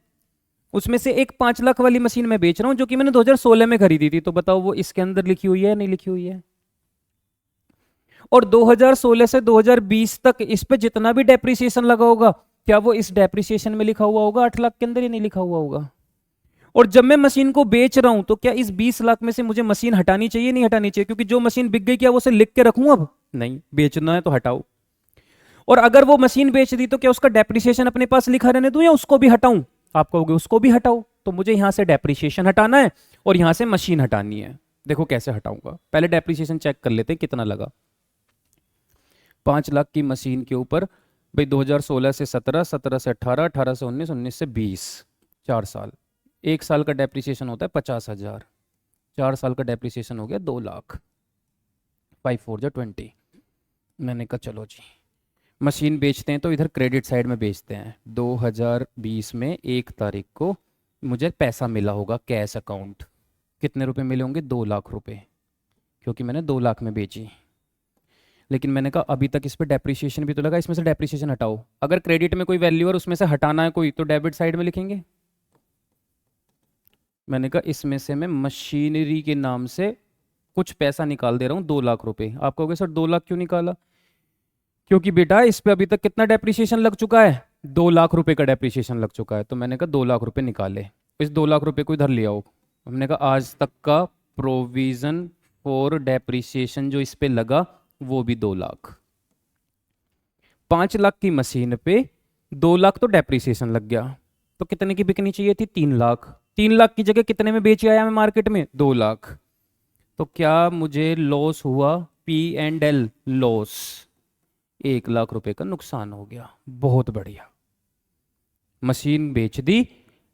उसमें से एक 5 लाख वाली मशीन मैं बेच रहा हूं जो कि मैंने 2016 में खरीदी थी, तो बताओ वो इसके अंदर लिखी हुई है या नहीं लिखी हुई है। और 2016 से 2020 तक इस पे जितना भी डेप्रिसिएशन लगा होगा, क्या वो इस डेप्रिसिएशन में लिखा हुआ होगा 8 लाख के अंदर? ही नहीं लिखा हुआ होगा। और जब मैं मशीन को बेच रहा हूं तो क्या इस 20 लाख में से मुझे मशीन हटानी चाहिए नहीं हटानी चाहिए? क्योंकि जो मशीन बिक गई क्या वो उसे लिख के रखूं? अब नहीं, बेचना है तो हटाओ। और अगर वो मशीन बेच दी तो क्या उसका डेप्रिसिएशन अपने पास लिखा रहने दूं या उसको भी हटाऊं? आप कहोगे उसको भी हटाओ। तो मुझे यहां से डेप्रिसिएशन हटाना है और यहां से मशीन हटानी है। देखो कैसे हटाऊंगा, पहले डेप्रिसिएशन चेक कर लेते हैं कितना लगा। 5 लाख की मशीन के ऊपर भाई 2016 से 17, 17 से 18, 18 से 19, 19 से 20, 4 साल। 1 साल का डेप्रिसिएशन होता है 50,000, 4 साल का डेप्रिसिएशन हो गया 2 लाख। 5 4 जो 20। मैंने कहा चलो जी मशीन बेचते हैं तो इधर क्रेडिट साइड में बेचते हैं। 2020 में 1 तारीख को मुझे पैसा मिला होगा कैश अकाउंट। कितने रुपए मिले होंगे? 2 लाख रुपए, क्योंकि मैंने 2 लाख में बेची। लेकिन मैंने कहा अभी तक इस पर डेप्रिसिएशन भी तो लगा, इसमें से डेप्रिसिएशन हटाओ। अगर क्रेडिट में कोई वैल्यू और उसमें से हटाना है कोई तो डेबिट साइड में लिखेंगे। मैंने कहा इसमें से मैं मशीनरी के नाम से कुछ पैसा निकाल दे रहा हूँ 2 लाख रुपए। आप कहोगे सर 2 लाख क्यों निकाला? क्योंकि बेटा इस पे अभी तक कितना डेप्रिसिएशन लग चुका है? 2 लाख रुपए का डेप्रिसिएशन लग चुका है। तो मैंने कहा 2 लाख रुपए निकाले, इस 2 लाख रुपए को इधर ले आओ। हमने कहा आज तक का प्रोविजन फॉर डेप्रिसिएशन जो इस पे लगा वो भी 2 लाख। 5 लाख की मशीन पे 2 लाख तो डेप्रिसिएशन लग गया। तो कितने की बिकनी चाहिए थी? 3 लाख। 3 लाख की जगह कितने में बेच आया मैं मार्केट में? 2 लाख। तो क्या मुझे लॉस हुआ? P&L लॉस, 1 लाख रुपए का नुकसान हो गया। बहुत बढ़िया, मशीन बेच दी,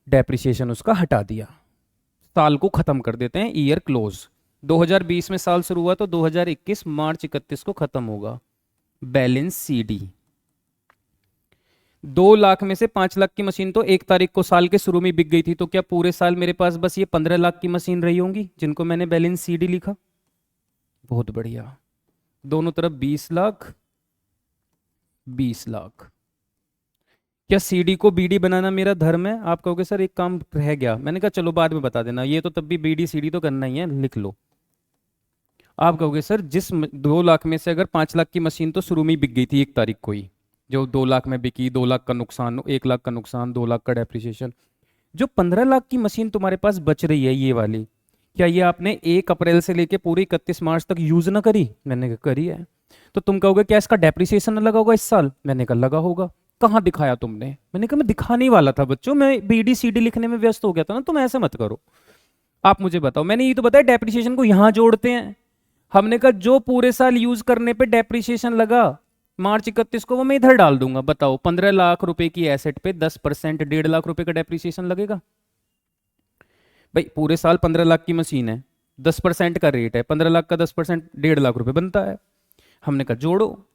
डेप्रिसिएशन उसका हटा दिया। साल को खत्म कर देते हैं, ईयर क्लोज। 2020 में साल शुरू हुआ तो 2021 मार्च 31 को खत्म होगा। Balance CD। 2 लाख में से 5 लाख की मशीन तो 1 तारीख को साल के शुरू में बिक गई थी। तो क्या पूरे साल मेरे पास बस ये 15 लाख की मशीन रही होंगी जिनको मैंने बैलेंस CD लिखा? बहुत बढ़िया। दोनों तरफ 20 लाख, 20 लाख। क्या CD को BD बनाना मेरा धर्म है? आप कहोगे सर एक काम रह गया। मैंने कहा चलो बाद में बता देना, ये तो तब भी BD CD तो करना ही है, लिख लो। आप कहोगे सर जिस 2 लाख में से अगर 5 लाख की मशीन तो शुरू में ही बिक गई थी 1 तारीख को ही, जो 2 लाख में बिकी, 2 लाख का नुकसान, 1 लाख का नुकसान, 2 लाख का डेप्रिसिएशन, जो 15 लाख की मशीन तुम्हारे पास बच रही है ये वाली, क्या ये आपने 1 अप्रैल से लेके पूरी 31 मार्च तक यूज ना करी? मैंने कहा करी है। तो तुम कहोगे क्या इसका डेप्रिसिएशन लगा होगा इस साल? मैंने कहा लगा होगा। कहाँ दिखाया तुमने? मैंने कहा मैं दिखाने ही वाला था बच्चों, मैं BD CD लिखने में व्यस्त हो गया था ना, तुम ऐसे मत करो। आप मुझे बताओ, मैंने ये तो बताया डेप्रिसिएशन को यहां जोड़ते हैं। हमने कहा जो पूरे साल यूज करने पे डेप्रिसिएशन लगा मार्च 31 को वो मैं इधर डाल दूंगा। बताओ 15 लाख रुपए की एसेट पे 10% 1.5 लाख रुपए का डेप्रिसिएशन लगेगा। भाई पूरे साल 15 लाख की मशीन है, 10% का रेट है, 15 लाख का 10% 1.5 लाख रुपए बनता है। हमने कहा जोड़ो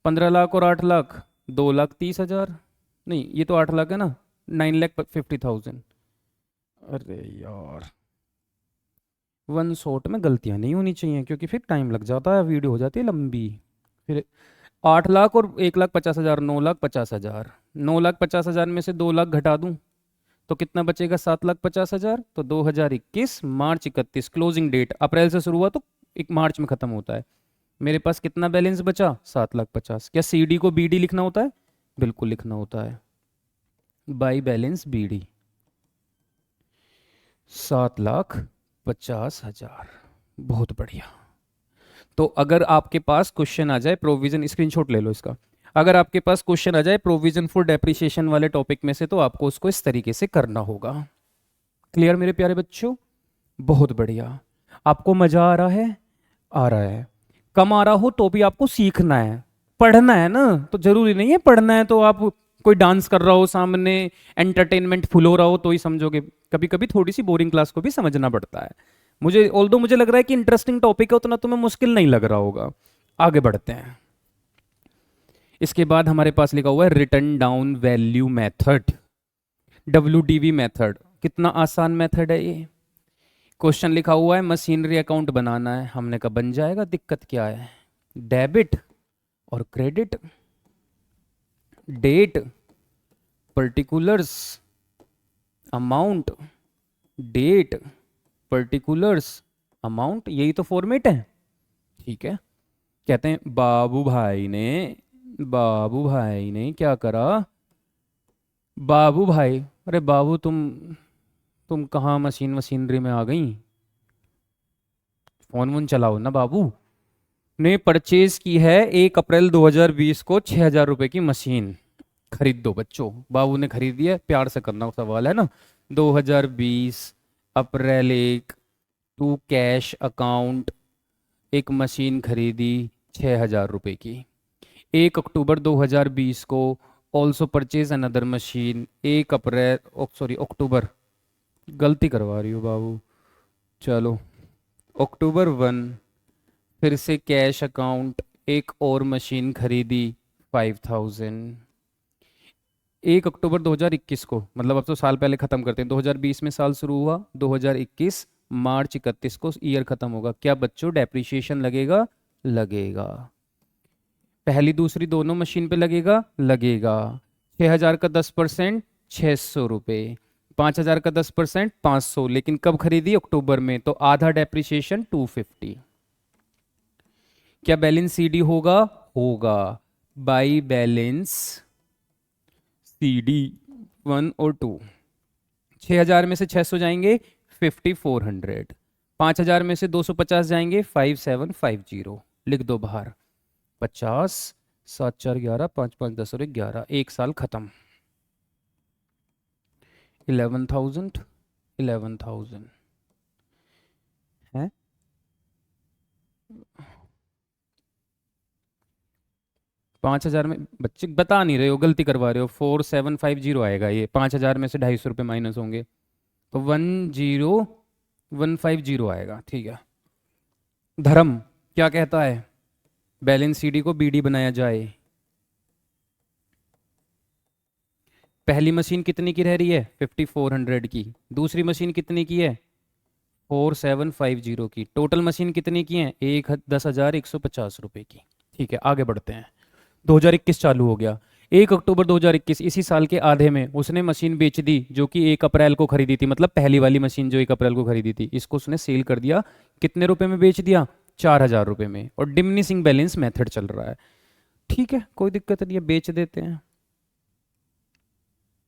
15 लाख और 8 लाख, 2,30,000। नहीं ये तो 8 लाख है ना, 9,50,000। अरे यार वन शॉट में गलतियां नहीं होनी चाहिए क्योंकि फिर टाइम लग जाता है, वीडियो हो जाती है लंबी। फिर 8 लाख और 1,50,000, 9,50,000। 9,50,000 में से 2 लाख घटा दूं तो कितना बचेगा? 7,50,000। तो 2021 मार्च 31 क्लोजिंग डेट, अप्रैल से शुरू हुआ तो 1 मार्च में खत्म होता है। मेरे पास कितना बैलेंस बचा? 7,50,000। क्या CD को BD लिखना होता है? बिल्कुल लिखना होता है, बाई बैलेंस BD 7,50,000। बहुत बढ़िया। तो अगर आपके पास क्वेश्चन आ जाए प्रोविजन, स्क्रीनशॉट ले लो इसका, अगर आपके पास क्वेश्चन आ जाए प्रोविजन फॉर डेप्रिसिएशन वाले टॉपिक में से तो आपको उसको इस तरीके से करना होगा। क्लियर मेरे प्यारे बच्चों? बहुत बढ़िया। आपको मजा आ रहा है? आ रहा है। कम आ रहा हो तो भी आपको सीखना है, पढ़ना है ना। तो जरूरी नहीं है पढ़ना है तो आप कोई डांस कर रहा हो सामने, एंटरटेनमेंट फुल हो रहा हो तो ही समझोगे। कभी कभी थोड़ी सी बोरिंग क्लास को भी समझना पड़ता है। मुझे लग रहा है कि इंटरेस्टिंग टॉपिक है, उतना तुम्हें मुश्किल नहीं लग रहा होगा। आगे बढ़ते हैं। इसके बाद हमारे पास लिखा हुआ है return down value method, WDV method. कितना आसान मेथड है ये। क्वेश्चन लिखा हुआ है मशीनरी अकाउंट बनाना है। हमने कहा बन जाएगा, दिक्कत क्या है? डेबिट और credit, date, particulars, amount, date, particulars, amount, यही तो फॉर्मेट है। ठीक है। कहते हैं बाबू भाई ने क्या करा। बाबू भाई, अरे बाबू तुम कहाँ मशीनरी में आ गई, फोन वोन चलाओ ना बाबू। ने परचेज की है 1 अप्रैल 2020 को 6,000 रुपए की मशीन। खरीद दो बच्चों, बाबू ने खरीदी है, प्यार से करना सवाल है ना। 2020 अप्रैल 1, टू कैश अकाउंट एक मशीन खरीदी 6,000 रुपए की। 1 अक्टूबर 2020 को ऑल्सो परचेज अनदर मशीन। 1 अप्रैल, सॉरी अक्टूबर, गलती करवा रही हो बाबू। चलो अक्टूबर 1 फिर से कैश अकाउंट एक और मशीन खरीदी 5,000। 1 अक्टूबर 2021 को, मतलब अब तो साल पहले ख़त्म करते हैं, 2020 में साल शुरू हुआ, 2021 मार्च 31 को ईयर ख़त्म होगा। क्या बच्चों डेप्रिसिएशन लगेगा? लगेगा। पहली दूसरी दोनों मशीन पे लगेगा? लगेगा। 6,000 का 10% 600 रुपये, 5,000 का 10% 500। लेकिन कब खरीदी? अक्टूबर में, तो आधा डेप्रिसिएशन 250। क्या बैलेंस सीडी होगा? होगा। बाई बैलेंस सीडी 1 और 2। 6,000 में से 600 जाएंगे 5,400, 5,000 में से 250 जाएंगे 5,750। लिख दो बाहर 50, 7 4 11, 5 5 10 और 11, एक साल खत्म। 11,000 है। 5,000 में बच्चे बता नहीं रहे हो, गलती करवा रहे हो। 4,750 आएगा ये, 5,000 में से 250 रुपये माइनस होंगे तो 10,150 आएगा। ठीक है। धर्म क्या कहता है? बैलेंस सीडी को बीडी बनाया जाए। पहली मशीन कितने की रह रही है? 5,400 की। दूसरी मशीन कितने की है? 4,750 की। टोटल मशीन कितने की है? 10,150 रुपये की। ठीक है, आगे बढ़ते हैं। 2021 चालू हो गया। 1 अक्टूबर 2021, इसी साल के आधे में उसने मशीन बेच दी जो कि 1 अप्रैल को खरीदी थी, मतलब पहली वाली मशीन जो 1 अप्रैल को खरीदी थी, इसको उसने सेल कर दिया। कितने रुपए में बेच दिया? 4,000 रुपये में। और डिमिनिशिंग बैलेंस मेथड चल रहा है। ठीक है, कोई दिक्कत नहीं है, बेच देते हैं।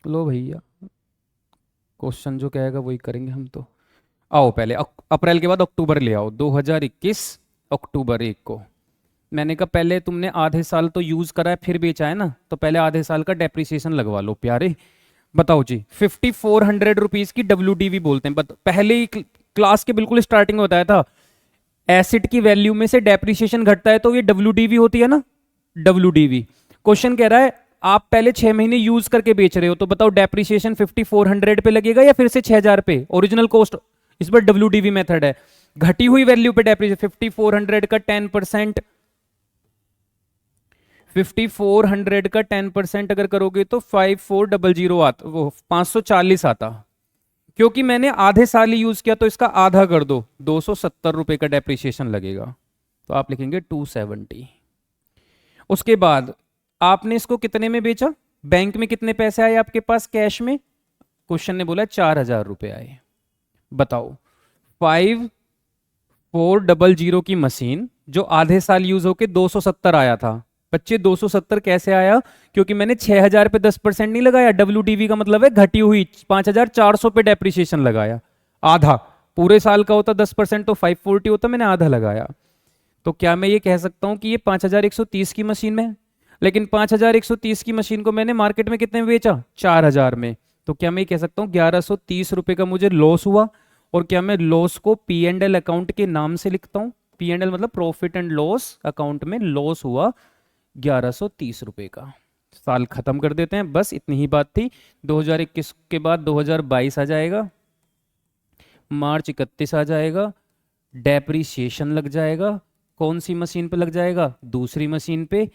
लो भैया, क्वेश्चन जो कहेगा वही करेंगे हम तो। आओ पहले अप्रैल के बाद अक्टूबर ले आओ। 2021 अक्टूबर 1 को मैंने कहा पहले तुमने आधे साल तो यूज करा है फिर बेचा है ना, तो पहले आधे साल का डेप्रिसिएशन लगवा लो प्यारे। बताओ जी, 5,400 रुपीज की WDV बोलते हैं। पहले ही क्लास के बिल्कुल स्टार्टिंग में बताया था, एसिड की वैल्यू में से डेप्रिसिएशन घटता है तो ये WDV होती है ना, WDV। क्वेश्चन कह रहा है आप पहले 6 महीने यूज करके बेच रहे हो, तो बताओ डेप्रिसिएशन 5,400 पे लगेगा या फिर से 6,000 पे? ओरिजिनल कॉस्ट, इस पर WDV मेथड है। घटी हुई वैल्यू पे डेप्रिसिएशन 5,400 का 10%, 5,400 का 10% अगर करोगे तो 5,400 आता, वो 540 आता। क्योंकि मैंने आधे साल ही यूज किया तो इसका आधा कर दो, 270 रुपए का डेप्रिसिएशन लगेगा, तो आप लिखेंगे 270। उसके बाद आपने इसको कितने में बेचा? बैंक में कितने पैसे आए आपके पास कैश में? क्वेश्चन ने बोला 4,000 रुपए आए। बताओ 5,400 की मशीन जो आधे साल यूज होके 270 आया था। बच्चे 270 कैसे आया? क्योंकि मैंने 6,000 पे 10% नहीं लगाया, WDV का मतलब है घटी हुई, 5,400 पे डेप्रिसिएशन लगाया। आधा पूरे साल का होता 10% तो 540 होता, मैंने आधा लगाया। तो क्या मैं ये कह सकता हूं कि ये 5,130 की मशीन में? लेकिन 5,130 की मशीन को मैंने मार्केट में कितने में बेचा? 4,000 में। तो क्या मैं ये कह सकता हूँ 1,130 रुपए का मुझे लॉस हुआ? और क्या मैं लॉस को P&L अकाउंट के नाम से लिखता हूँ? P&L मतलब प्रॉफिट एंड लॉस अकाउंट में लॉस हुआ 1,130 रुपए का। साल खत्म कर देते हैं, बस इतनी ही बात थी। 2021 के बाद 2022 आ जाएगा, मार्च 31 आ जाएगा, डेप्रिसिएशन लग जाएगा। कौन सी मशीन पे लग जाएगा? दूसरी मशीन पे।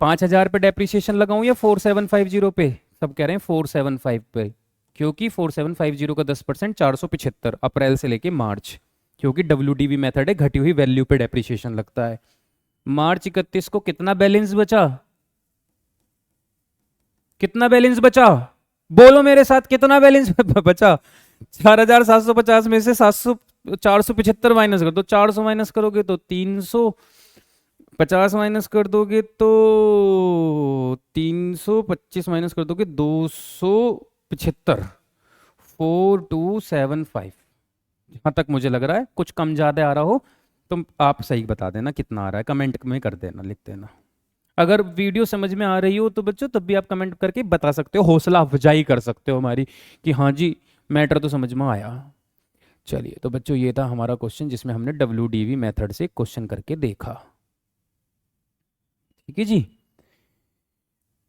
5,000 पे डेप्रिसिएशन लगाऊं या 4,750 पे? सब कह रहे हैं 475 पे, क्योंकि 4,750 का 10% 475 अप्रैल से लेके मार्च, क्योंकि WDV मेथड है, घटी हुई वैल्यू पे डेप्रिसिएशन लगता है। मार्च 31 को कितना बैलेंस बचा? कितना बैलेंस बचा? बोलो मेरे साथ, कितना बैलेंस बचा? 4,750 में से 475 माइनस कर दो, 400 माइनस करोगे तो 300, 50 माइनस कर दोगे तो 300, 25 माइनस कर दोगे 275, 4275। जहाँ तक मुझे लग रहा है, कुछ कम ज़्यादा आ रहा हो तो आप सही बता देना कितना आ रहा है, कमेंट में कर देना, लिख देना। अगर वीडियो समझ में आ रही हो तो बच्चों तब भी आप कमेंट करके बता सकते हो, हौसला अफजाई कर सकते हो हमारी कि हाँ जी मैटर तो समझ में आया। चलिए तो बच्चों ये था हमारा क्वेश्चन जिसमें हमने WDV मेथड से क्वेश्चन करके देखा। ठीक है जी,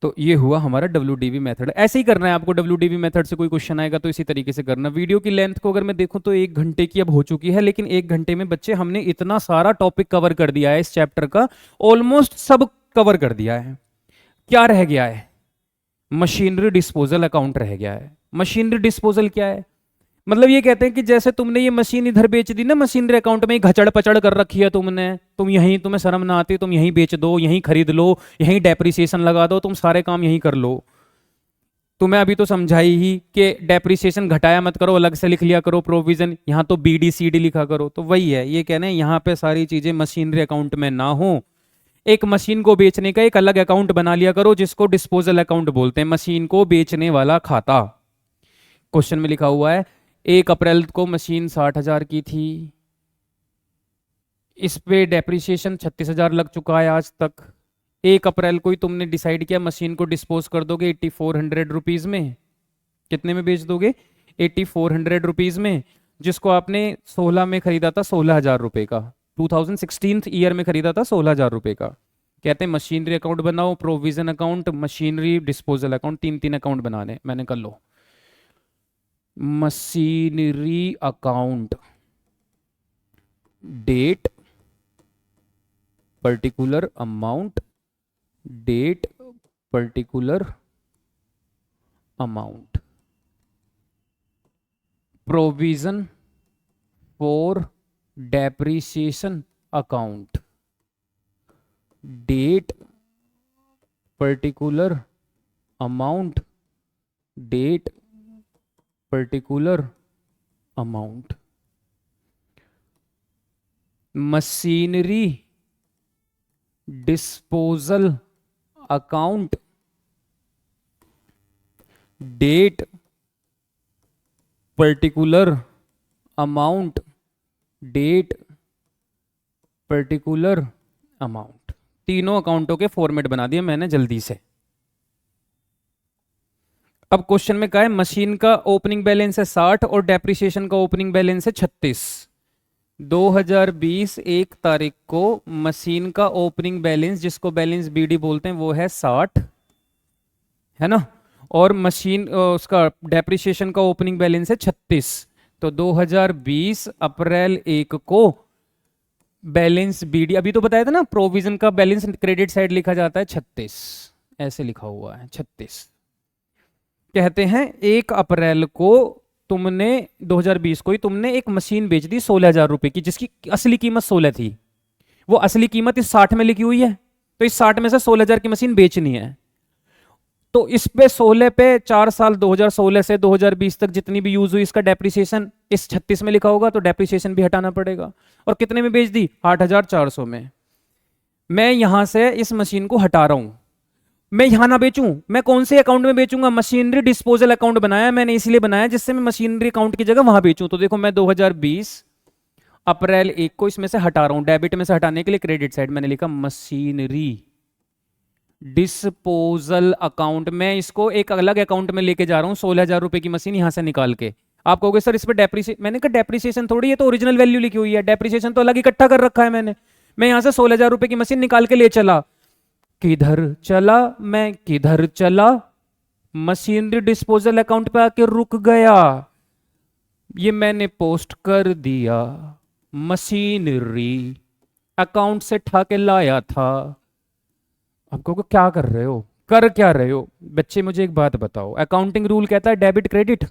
तो ये हुआ हमारा WDV मेथड। ऐसे ही करना है आपको, WDV मेथड से कोई क्वेश्चन आएगा तो इसी तरीके से करना। वीडियो की लेंथ को अगर मैं देखूं तो 1 घंटे की अब हो चुकी है, लेकिन 1 घंटे में बच्चे हमने इतना सारा टॉपिक कवर कर दिया है, इस चैप्टर का ऑलमोस्ट सब कवर कर दिया है। क्या रह गया है? मशीनरी डिस्पोजल अकाउंट रह गया है। मशीनरी डिस्पोजल क्या है? मतलब ये कहते हैं कि जैसे तुमने ये मशीन इधर बेच दी ना, मशीनरी अकाउंट में घचड़ पचड़ कर रखी है तुमने, तुम यहीं, तुम्हें शर्म ना आती, तुम यहीं बेच दो, यहीं खरीद लो, यहीं डेप्रिसिएशन लगा दो, तुम सारे काम यहीं कर लो। तुम्हें अभी तो समझाई ही कि डेप्रिसिएशन घटाया मत करो, अलग से लिख लिया करो प्रोविजन, यहाँ तो BD CD लिखा करो। तो वही है, ये कहने यहाँ पे सारी चीजें मशीनरी अकाउंट में ना हो, एक मशीन को बेचने का एक अलग अकाउंट बना लिया करो जिसको डिस्पोजल अकाउंट बोलते हैं, मशीन को बेचने वाला खाता। क्वेश्चन में लिखा हुआ है 1 अप्रैल को मशीन 60,000 की थी, इस पे डेप्रिसिएशन 36,000 लग चुका है आज तक। 1 अप्रैल को ही तुमने डिसाइड किया मशीन को डिस्पोज कर दोगे 8400 रुपीज में। कितने में बेच दोगे? 8400 रुपीज में, जिसको आपने 16 में खरीदा था 16,000 रुपए का, 2016 ईयर में खरीदा था 16,000 रुपए का। कहते हैं मशीनरी अकाउंट बनाओ, provision account, machinery disposal account, 3 account बनाने। मैंने कर लो machinery account, date particular amount, date particular amount, provision for depreciation account, date particular amount, date particular amount, machinery disposal account, date particular amount, date particular amount. तीनों अकाउंटों के format बना दिए मैंने जल्दी से। अब क्वेश्चन में क्या है? मशीन का ओपनिंग बैलेंस है 60 और डेप्रिसिएशन का ओपनिंग बैलेंस है 36। 2020 1 तारीख को मशीन का ओपनिंग बैलेंस, जिसको बैलेंस BD बोलते हैं, वो है 60, है ना, और मशीन उसका डेप्रिसिएशन का ओपनिंग बैलेंस है 36। तो 2020 अप्रैल 1 को बैलेंस BD, अभी तो बताया था ना, प्रोविजन का बैलेंस क्रेडिट साइड लिखा जाता है 36, ऐसे लिखा हुआ है 36। कहते हैं 1 अप्रैल को तुमने 2020 को ही तुमने एक मशीन बेच दी 16,000 रुपए की, जिसकी असली कीमत 16 थी। वो असली कीमत इस 60 में लिखी हुई है, तो इस 60 में से 16,000 की मशीन बेचनी है। तो इस पे 16 पे 4 साल 2016 से 2020 तक जितनी भी यूज हुई, इसका डेप्रिसिएशन इस 36 में लिखा होगा, तो डेप्रिसिएशन भी हटाना पड़ेगा। और कितने में बेच दी? 8,400 में। मैं यहां से इस मशीन को हटा रहा हूं, मैं यहां ना बेचूं, मैं कौन से अकाउंट में बेचूंगा? मशीनरी डिस्पोजल अकाउंट बनाया मैंने, इसलिए बनाया जिससे मैं मशीनरी अकाउंट की जगह वहां बेचूं। तो देखो मैं 2020 अप्रैल 1 को इसमें से हटा रहा हूं, डेबिट में से हटाने के लिए क्रेडिट साइड मैंने लिखा मशीनरी डिस्पोजल अकाउंट। मैं इसको एक अलग अकाउंट में लेके जा रहा हूं, 16,000 रुपए की मशीन यहां से निकाल के। आप कहोगे सर इस पर डेप्रिसिएशन, मैंने कहा डेप्रिसिएशन थोड़ी है, तो ओरिजिनल वैल्यू लिखी हुई है, डेप्रिसिएशन तो अलग इकट्ठा कर रखा है मैंने। मैं यहां से 16,000 रुपए की मशीन निकाल के ले चला, किधर चला मैं, किधर चला? मशीनरी डिस्पोजल अकाउंट पे आके रुक गया। ये मैंने पोस्ट कर दिया, मशीनरी अकाउंट से ठा के लाया था। आपको क्या कर रहे हो, कर क्या रहे हो बच्चे? मुझे एक बात बताओ, अकाउंटिंग रूल कहता है डेबिट क्रेडिट।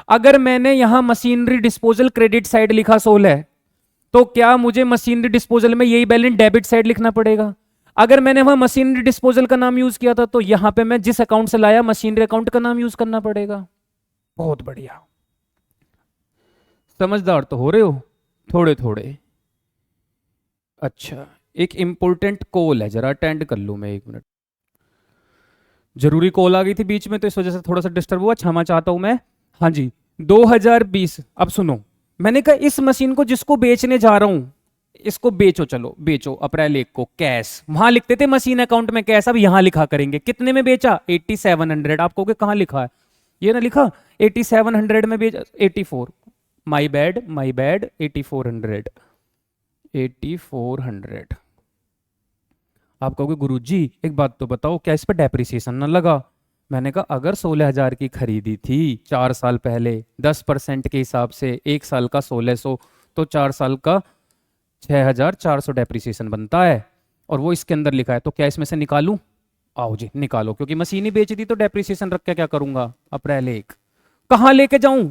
अगर मैंने यहां मशीनरी डिस्पोजल क्रेडिट साइड लिखा 16, तो क्या मुझे मशीनरी डिस्पोजल में यही बैलेंस डेबिट साइड लिखना पड़ेगा? अगर मैंने वहां मशीनरी डिस्पोजल का नाम यूज किया था, तो यहां पे मैं जिस अकाउंट से लाया मशीनरी अकाउंट का नाम यूज करना पड़ेगा। बहुत बढ़िया, समझदार तो हो रहे हो। थोड़े थोड़े। अच्छा, एक इंपॉर्टेंट कॉल है, जरा अटेंड कर लूँ मैं, 1 मिनट। जरूरी कॉल आ गई थी बीच में तो इस वजह से थोड़ा सा डिस्टर्ब हुआ, क्षमा चाहता हूं मैं। हाँ जी, 2020। अब सुनो, मैंने कहा इस मशीन को जिसको बेचने जा रहा हूं, इसको बेचो, चलो बेचो अप्रैल 1 को कैश। वहां लिखते थे मशीन अकाउंट में कैश, अब यहां लिखा करेंगे कितने में बेचा, 8700। आप कहोगे कहां लिखा है, ये ना लिखा 8700 में बेचा, 84, माई बैड माई बैड, 8400, 8400। आप कहोगे गुरुजी एक बात तो बताओ, क्या इस पर डेप्रिसिएशन ना लगा। मैंने कहा अगर 16,000 की खरीदी थी 4 साल पहले, 10% के हिसाब से 1 साल का 1600, तो 4 साल का 6,400 डेप्रिसिएशन बनता है, और वो इसके अंदर लिखा है, तो क्या इसमें से निकालूं। आओ जी निकालो, क्योंकि मशीन ही बेच दी तो डेप्रिसिएशन रख के क्या करूंगा, अप्रैल 1 कहाँ लेके जाऊं।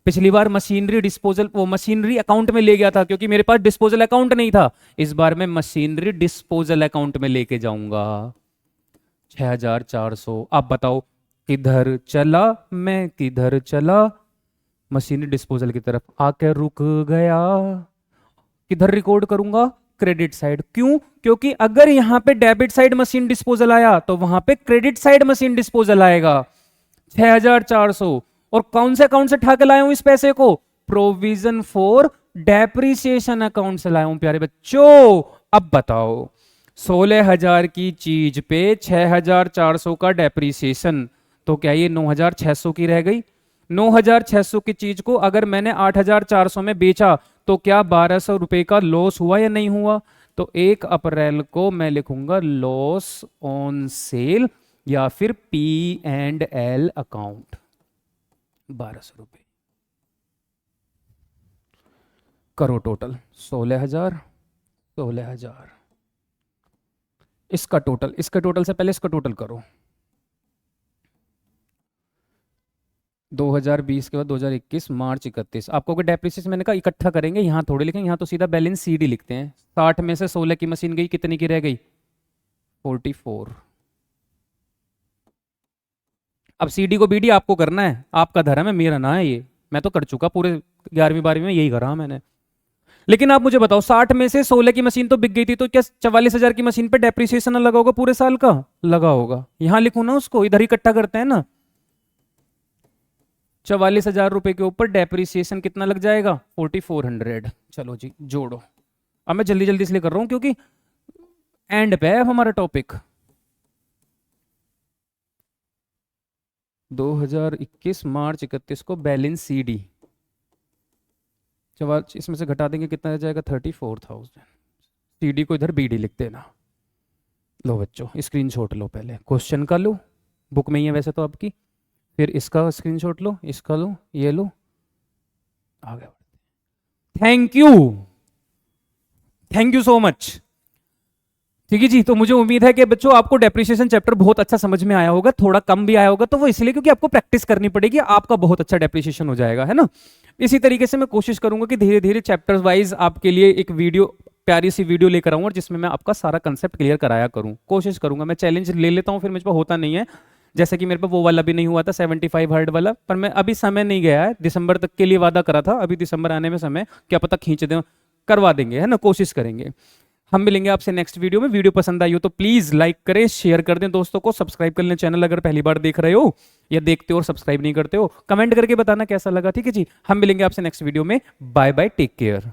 पिछली बार मशीनरी डिस्पोजल, वो मशीनरी अकाउंट में ले गया था क्योंकि मेरे पास डिस्पोजल अकाउंट नहीं था। इस बार मैं मशीनरी डिस्पोजल अकाउंट में लेके जाऊंगा 6,400। आप बताओ किधर चला मैं, किधर चला, मशीनरी डिस्पोजल की तरफ आके रुक गया। किधर रिकॉर्ड करूंगा, क्रेडिट साइड। क्यों, क्योंकि अगर यहां पे डेबिट साइड मशीन डिस्पोजल आया तो वहां पे क्रेडिट साइड मशीन डिस्पोजल आएगा। 6,400, और कौन से अकाउंट से ठा के लाया हूं इस पैसे को, प्रोविजन फॉर डेप्रिसिएशन अकाउंट से लाया हूं प्यारे बच्चों। अब बताओ 16,000 की चीज पे 6,400 का डेप्रिसिएशन, तो क्या ये 9,600 की रह गई। 9,600 की चीज को अगर मैंने 8,400 में बेचा तो क्या 1,200 रुपए का लॉस हुआ या नहीं हुआ। तो 1 अप्रैल को मैं लिखूंगा लॉस ऑन सेल या फिर P&L अकाउंट, 1,200 रुपए। करो टोटल, 16,000, 16,000, इसका टोटल, इसका टोटल से पहले इसका टोटल करो। 2020 के बाद 2021 मार्च 31। आपको अगर डेप्रिसिएशन मैंने कहा इकट्ठा करेंगे, यहाँ थोड़े लिखेंगे, यहाँ तो सीधा बैलेंस सीडी लिखते हैं। 60 में से 16 की मशीन गई, कितनी की रह गई, 44। अब सीडी को बीडी आपको करना है, आपका धर्म है, मेरा ना है ये। मैं तो कर चुका पूरे 11वीं 12वीं में, यही करा मैंने। लेकिन आप मुझे बताओ 60 में से 16 की मशीन तो बिक गई थी, तो क्या 44,000 की मशीन पे डेप्रिसिएशन लगा होगा पूरे साल का, लगा होगा। यहां लिखू ना उसको, इधर इकट्ठा करते हैं ना। 44,000 रुपए के ऊपर डेप्रिसिएशन कितना लग जाएगा, 4,400। चलो जी जोड़ो। अब मैं जल्दी जल्दी इसलिए कर रहा हूं क्योंकि एंड पे है हमारा टॉपिक। 2021 मार्च 31 को बैलेंस सीडी, इसमें से घटा देंगे कितना आ जाएगा, 34,000। सीडी को इधर बीडी लिख देना। लो बच्चों स्क्रीनशॉट लो, पहले क्वेश्चन का लो, बुक में ही है वैसे तो आपकी, फिर इसका स्क्रीनशॉट लो, इसका लो, ये लो, आ गया। Thank you, thank you so much. ठीक है जी, तो मुझे उम्मीद है कि बच्चों आपको डेप्रिसिएशन चैप्टर बहुत अच्छा समझ में आया होगा। थोड़ा कम भी आया होगा तो वो इसलिए क्योंकि आपको प्रैक्टिस करनी पड़ेगी, आपका बहुत अच्छा डेप्रिसिएशन हो जाएगा, है ना। इसी तरीके से मैं कोशिश करूंगा कि धीरे धीरे चैप्टर्स वाइज आपके लिए एक वीडियो, प्यारी सी वीडियो लेकर आऊंगा जिसमें मैं आपका सारा कंसेप्ट क्लियर कराया करूं। कोशिश करूंगा, मैं चैलेंज ले लेता हूं, फिर मुझ पर होता नहीं है। जैसे कि मेरे पे वो वाला भी नहीं हुआ था 75 हर्ट वाला, पर मैं अभी समय नहीं गया है, दिसंबर तक के लिए वादा करा था, अभी दिसंबर आने में समय क्या पता खींच दें, करवा देंगे, है ना, कोशिश करेंगे। हम मिलेंगे आपसे नेक्स्ट वीडियो में। वीडियो पसंद आई हो तो प्लीज लाइक करें, शेयर कर दें दोस्तों को, सब्सक्राइब कर लें चैनल अगर पहली बार देख रहे हो या देखते हो और सब्सक्राइब नहीं करते हो। कमेंट करके बताना कैसा लगा, ठीक है जी। हम मिलेंगे आपसे नेक्स्ट वीडियो में। Bye bye, take care.